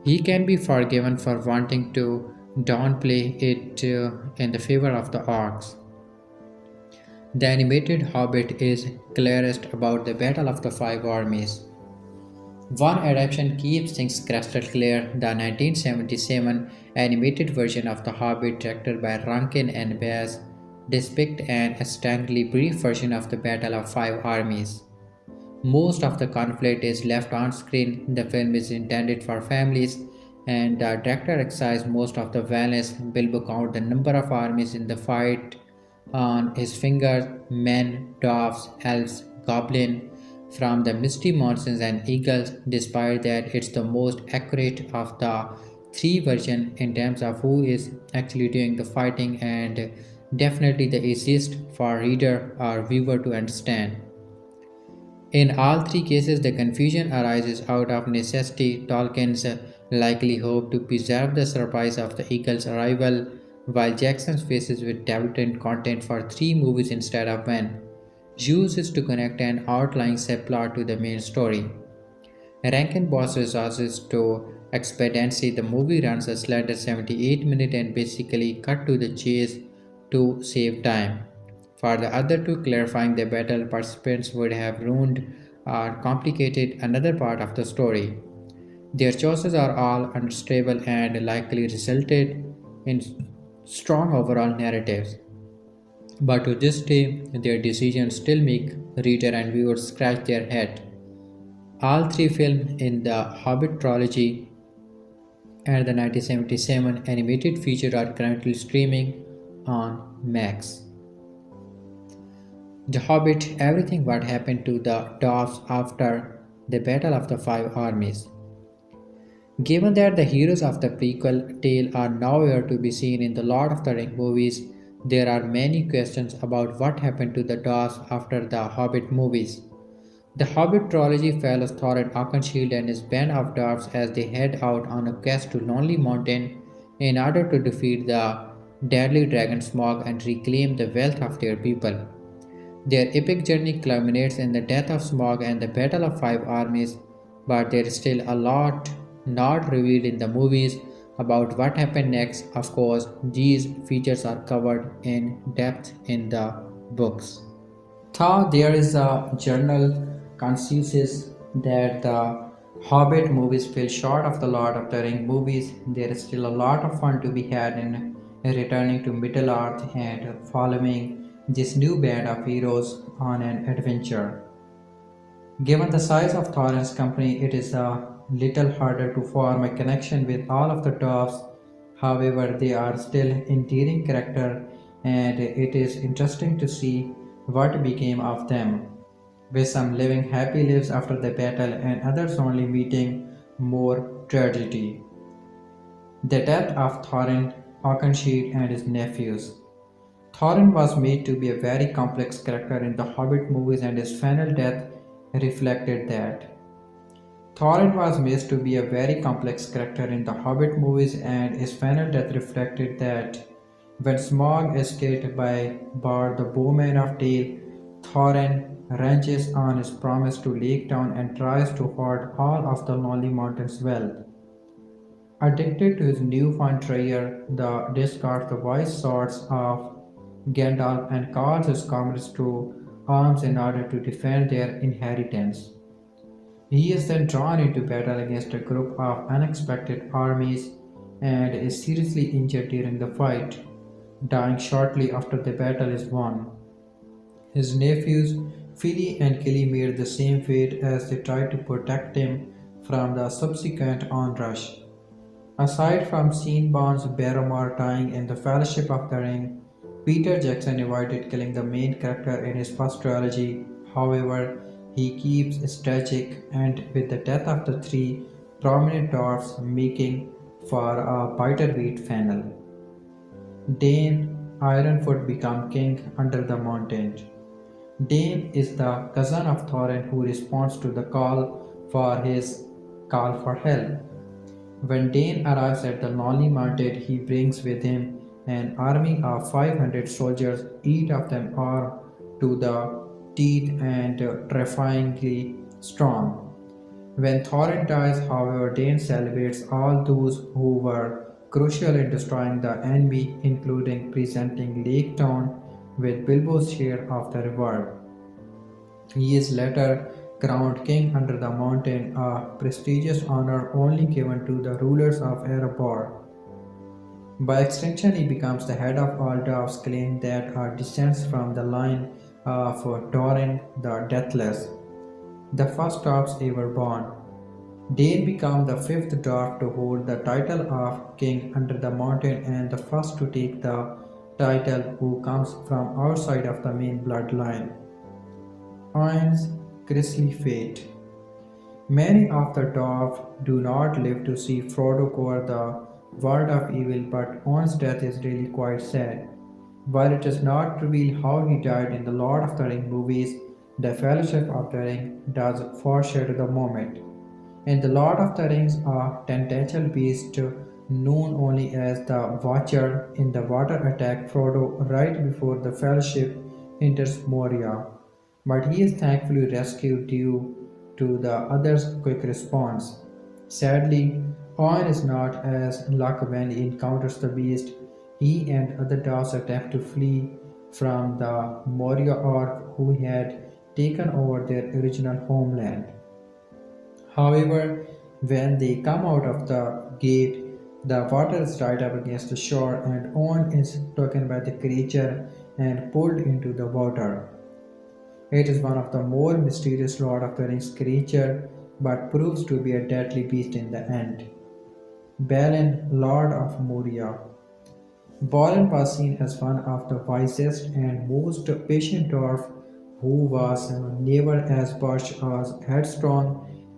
He can be forgiven for wanting to downplay it in the favor of the orcs. The animated Hobbit is clearest about the Battle of the Five Armies. One adaptation keeps things crystal clear: the 1977 animated version of The Hobbit, directed by Rankin and Bass, depicts an astonishingly brief version of the Battle of Five Armies. Most of the conflict is left on screen. The film is intended for families, and the director excised most of the violence. Bilbo counted the number of armies in the fight on his fingers: men, dwarves, elves, goblin from the misty mountains, and eagles. Despite that, it's the most accurate of the three versions in terms of who is actually doing the fighting, and definitely the easiest for reader or viewer to understand. In all three cases, the confusion arises out of necessity. Tolkien's likely hope to preserve the surprise of the eagle's arrival, while Jackson faces with development content for three movies instead of one. uses to connect an outlying subplot to the main story. Rankin Boss resources to expediency. The movie runs a slender 78 minute and basically cut to the chase to save time. For the other two, clarifying the battle participants would have ruined or complicated another part of the story. Their choices are all unstable and likely resulted in strong overall narratives. But to this day, their decisions still make reader and viewers scratch their head. All three films in the Hobbit trilogy and the 1977 animated feature are currently streaming on Max. The Hobbit, everything what happened to the dwarves after the Battle of the Five Armies. Given that the heroes of the prequel tale are nowhere to be seen in the Lord of the Rings movies, there are many questions about what happened to the dwarves after the Hobbit movies. The Hobbit trilogy follows Thorin Oakenshield and his band of dwarves as they head out on a quest to Lonely Mountain in order to defeat the deadly dragon Smaug and reclaim the wealth of their people. Their epic journey culminates in the death of Smaug and the Battle of Five Armies, but there is still a lot not revealed in the movies about what happened next. Of course, these features are covered in depth in the books. Thought there is a journal consensus that the Hobbit movies fell short of the Lord of the Ring movies. There is still a lot of fun to be had in returning to Middle Earth and following this new band of heroes on an adventure. Given the size of Thorin's company, it is a little harder to form a connection with all of the dwarfs. However, they are still endearing character, and it is interesting to see what became of them, with some living happy lives after the battle and others only meeting more tragedy. The death of Thorin, Oakenshield, and his nephews. Thorin was made to be a very complex character in the Hobbit movies, and his final death reflected that. Thorin was made to be a very complex character in the Hobbit movies, and his final death reflected that. When Smaug is killed by Bard, the bowman of Dale, Thorin ranges on his promise to Lake Town and tries to hoard all of the Lonely Mountain's wealth. Addicted to his newfound treasure, the discards the wise swords of Gandalf and calls his comrades to arms in order to defend their inheritance. He is then drawn into battle against a group of unexpected armies and is seriously injured during the fight, dying shortly after the battle is won. His nephews, Philly and Killy, made the same fate as they tried to protect him from the subsequent onrush. Aside from Sceneborn's Barrymore dying in the Fellowship of the Ring, Peter Jackson avoided killing the main character in his first trilogy. However, he keeps it tragic, and with the death of the three prominent dwarfs making for a bittersweet final. Dane Ironfoot became king under the mountain. Dane is the cousin of Thorin who responds to the call for help. When Dane arrives at the Lonely Mountain, he brings with him an army of 500 soldiers, each of them armed to the teeth and terrifyingly strong. When Thorin dies, however, Dane celebrates all those who were crucial in destroying the enemy, including presenting Lake Town with Bilbo's share of the reward. He is later crowned king under the mountain, a prestigious honor only given to the rulers of Erebor. By extension, he becomes the head of all dwarves, claim that are descends from the line of Thorin the Deathless, the first dwarfs ever born. Dane became the fifth dwarf to hold the title of king under the mountain and the first to take the title who comes from outside of the main bloodline. Owen's grisly fate. Many of the dwarves do not live to see Frodo cover the world of evil, but Owen's death is really quite sad. While it is not revealed how he died in the Lord of the Ring movies, the Fellowship of the Ring does foreshadow the moment. In the Lord of the Rings, a tentacle beast known only as the Watcher in the water attack Frodo right before the Fellowship enters Moria. but he is thankfully rescued due to the others' quick response. Sadly, Owen is not as lucky when he encounters the beast. He and other dogs attempt to flee from the Moria orc who had taken over their original homeland. However, when they come out of the gate, the water is right up against the shore, and Owen is taken by the creature and pulled into the water. It is one of the more mysterious Lord of the Rings creature, but proves to be a deadly beast in the end. Balin, Lord of Moria. Balin was seen as one of the wisest and most patient dwarf who was never as brash or headstrong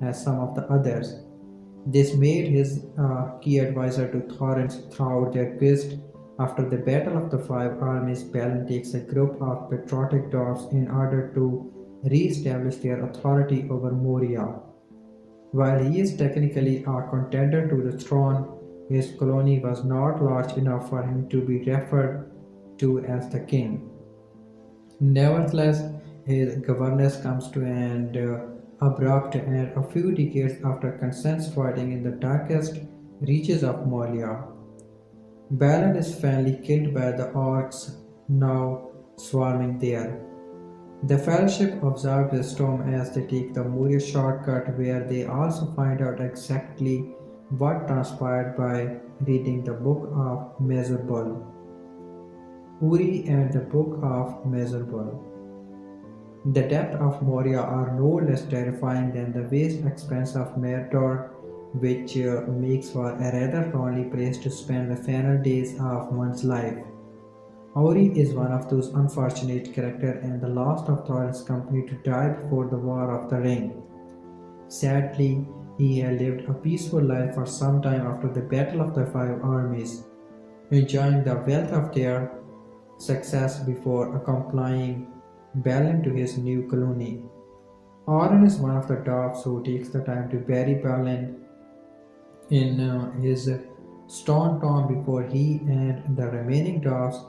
as some of the others. This made his key advisor to Thorin throughout their quest. After the Battle of the Five Armies, Balin takes a group of patriotic dwarves in order to re-establish their authority over Moria. While he is technically a contender to the throne, his colony was not large enough for him to be referred to as the king. Nevertheless, his governance comes to an abrupt end a few decades after constant fighting in the darkest reaches of Moria. Balin is finally killed by the orcs now swarming there. The Fellowship observe the storm as they take the Moria shortcut, where they also find out exactly what transpired by reading the Book of Measurable. Uri and the Book of Measurable. The depths of Moria are no less terrifying than the vast expanse of Mordor, which makes for a rather lonely place to spend the final days of one's life. Uri is one of those unfortunate characters and the last of Thorin's company to die before the War of the Ring. Sadly, he had lived a peaceful life for some time after the Battle of the Five Armies, enjoying the wealth of their success before accompanying Balin to his new colony. Oren is one of the dwarfs who takes the time to bury Balin in his stone tomb before he and the remaining dwarfs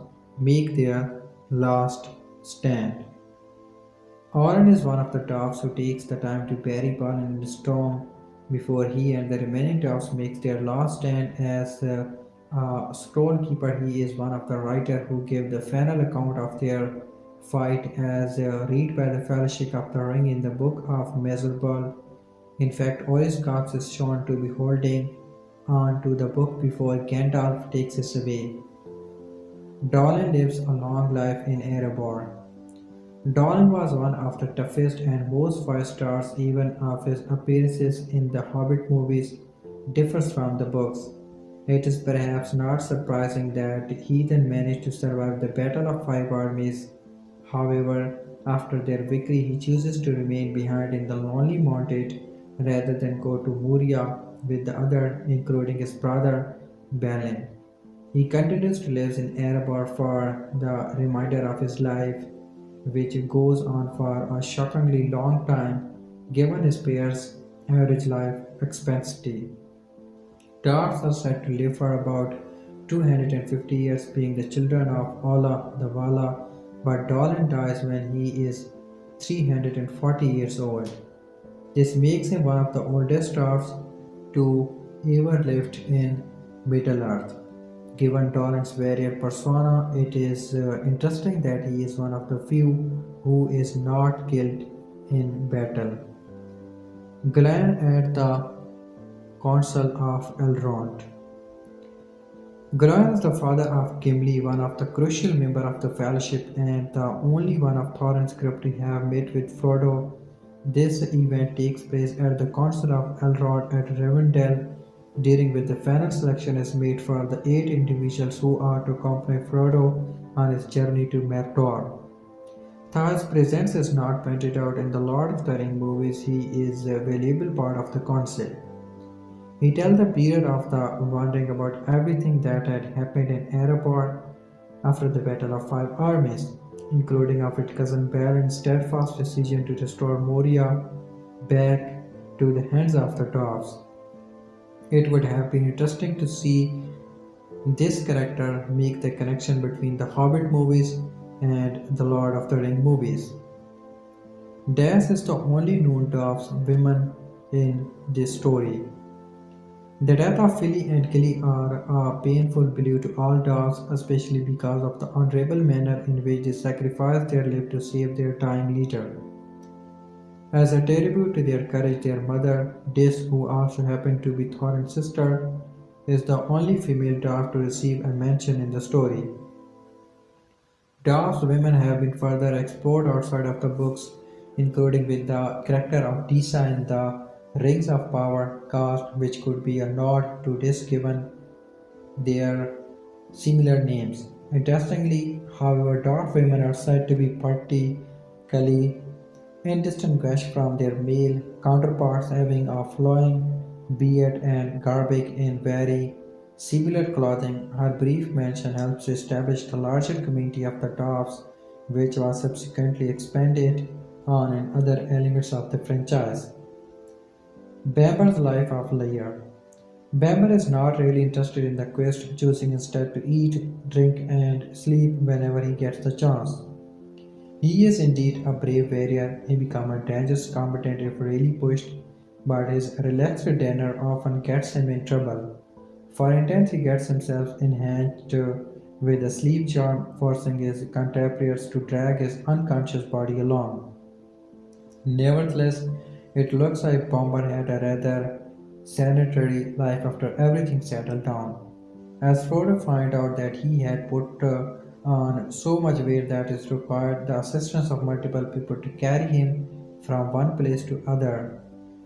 make their last stand. Oren is one of the dwarfs who takes the time to bury Balin in his tomb before he and the remaining dwarfs make their last stand. As a scroll keeper, he is one of the writers who give the final account of their fight as read by the Fellowship of the Ring in the Book of Measurable. In fact, Oris corpse is shown to be holding on to the book before Gandalf takes it away. Dolan lives a long life in Erebor. Dolan was one of the toughest and most five stars, even of his appearances in the Hobbit movies differs from the books. It is perhaps not surprising that he then managed to survive the Battle of Five Armies. However, after their victory, he chooses to remain behind in the Lonely Mountain rather than go to Moria with the other, including his brother Balin. He continues to live in Erebor for the remainder of his life, which goes on for a shockingly long time given his peers' average life expectancy. Dwarves are said to live for about 250 years, being the children of Ola the Vala, but Dolan dies when he is 340 years old. This makes him one of the oldest dwarfs to ever lived in Middle-earth. Given Dolan's warrior persona, it is interesting that he is one of the few who is not killed in battle. Glenn at the Council of Elrond. Glenn is the father of Gimli, one of the crucial members of the Fellowship and the only one of Thorin's group to have met with Frodo. This event takes place at the Council of Elrond at Rivendell, during which the final selection is made for the 8 individuals who are to accompany Frodo on his journey to Mordor. Thus, presence is not pointed out in the Lord of the Rings movies. He is a valuable part of the council. He tells the period of the wondering about everything that had happened in Erebor after the Battle of Five Armies, including of its cousin Balin's steadfast decision to restore Moria back to the hands of the dwarves. It would have been interesting to see this character make the connection between the Hobbit movies and the Lord of the Rings movies. Das is the only known dwarf woman in this story. The death of Philly and Killy are a painful blow to all dwarves, especially because of the honorable manner in which they sacrificed their life to save their dying leader. As a tribute to their courage, their mother, Dis, who also happened to be Thorin's sister, is the only female dwarf to receive a mention in the story. Dwarves women have been further explored outside of the books, including with the character of Disa in the Rings of Power cast, which could be a nod to this given their similar names. Interestingly, however, dwarf women are said to be particularly indistinguished from their male counterparts, having a flowing beard and garbage in very similar clothing. Her brief mention helps to establish the larger community of the dwarfs, which was subsequently expanded on in other elements of the franchise. Bamber's life of Lear. Bamber is not really interested in the quest, choosing instead to eat, drink, and sleep whenever he gets the chance. He is indeed a brave warrior. He becomes a dangerous combatant if really pushed, but his relaxed demeanor often gets him in trouble. For instance, he gets himself enhanced with a sleep charm, forcing his contemporaries to drag his unconscious body along. Nevertheless, it looks like Bomber had a rather sedentary life after everything settled down. As Frodo found out that he had put on so much weight that it required the assistance of multiple people to carry him from one place to other.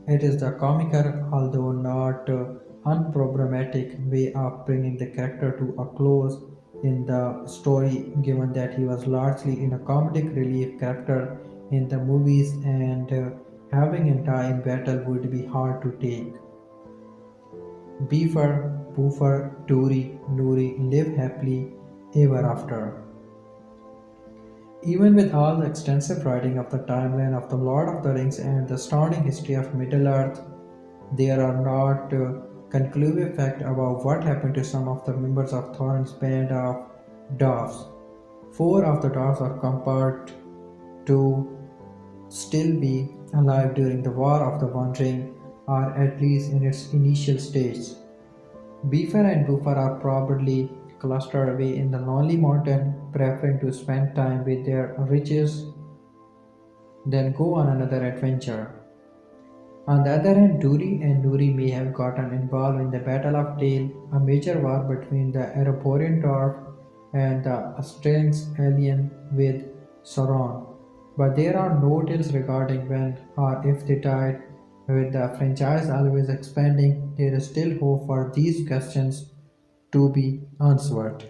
It is the comical, although not unproblematic, way of bringing the character to a close in the story, given that he was largely in a comedic relief character in the movies and having him die in battle would be hard to take. Beaver, Boofer, Dory, Nuri live happily ever after. Even with all the extensive writing of the timeline of The Lord of the Rings and the astounding history of Middle-earth, there are not conclusive facts about what happened to some of the members of Thorin's band of dwarfs. Four of the dwarfs are compared to still be alive during the War of the One Ring, or at least in its initial stage. Beaver and Boofer are probably clustered away in the lonely mountain, preferring to spend time with their riches than go on another adventure. On the other hand, Duri and Nuri may have gotten involved in the Battle of Dale, a major war between the Ereborian dwarf and the Australians alien with Sauron. But there are no details regarding when or if they died. With the franchise always expanding, there is still hope for these questions to be answered.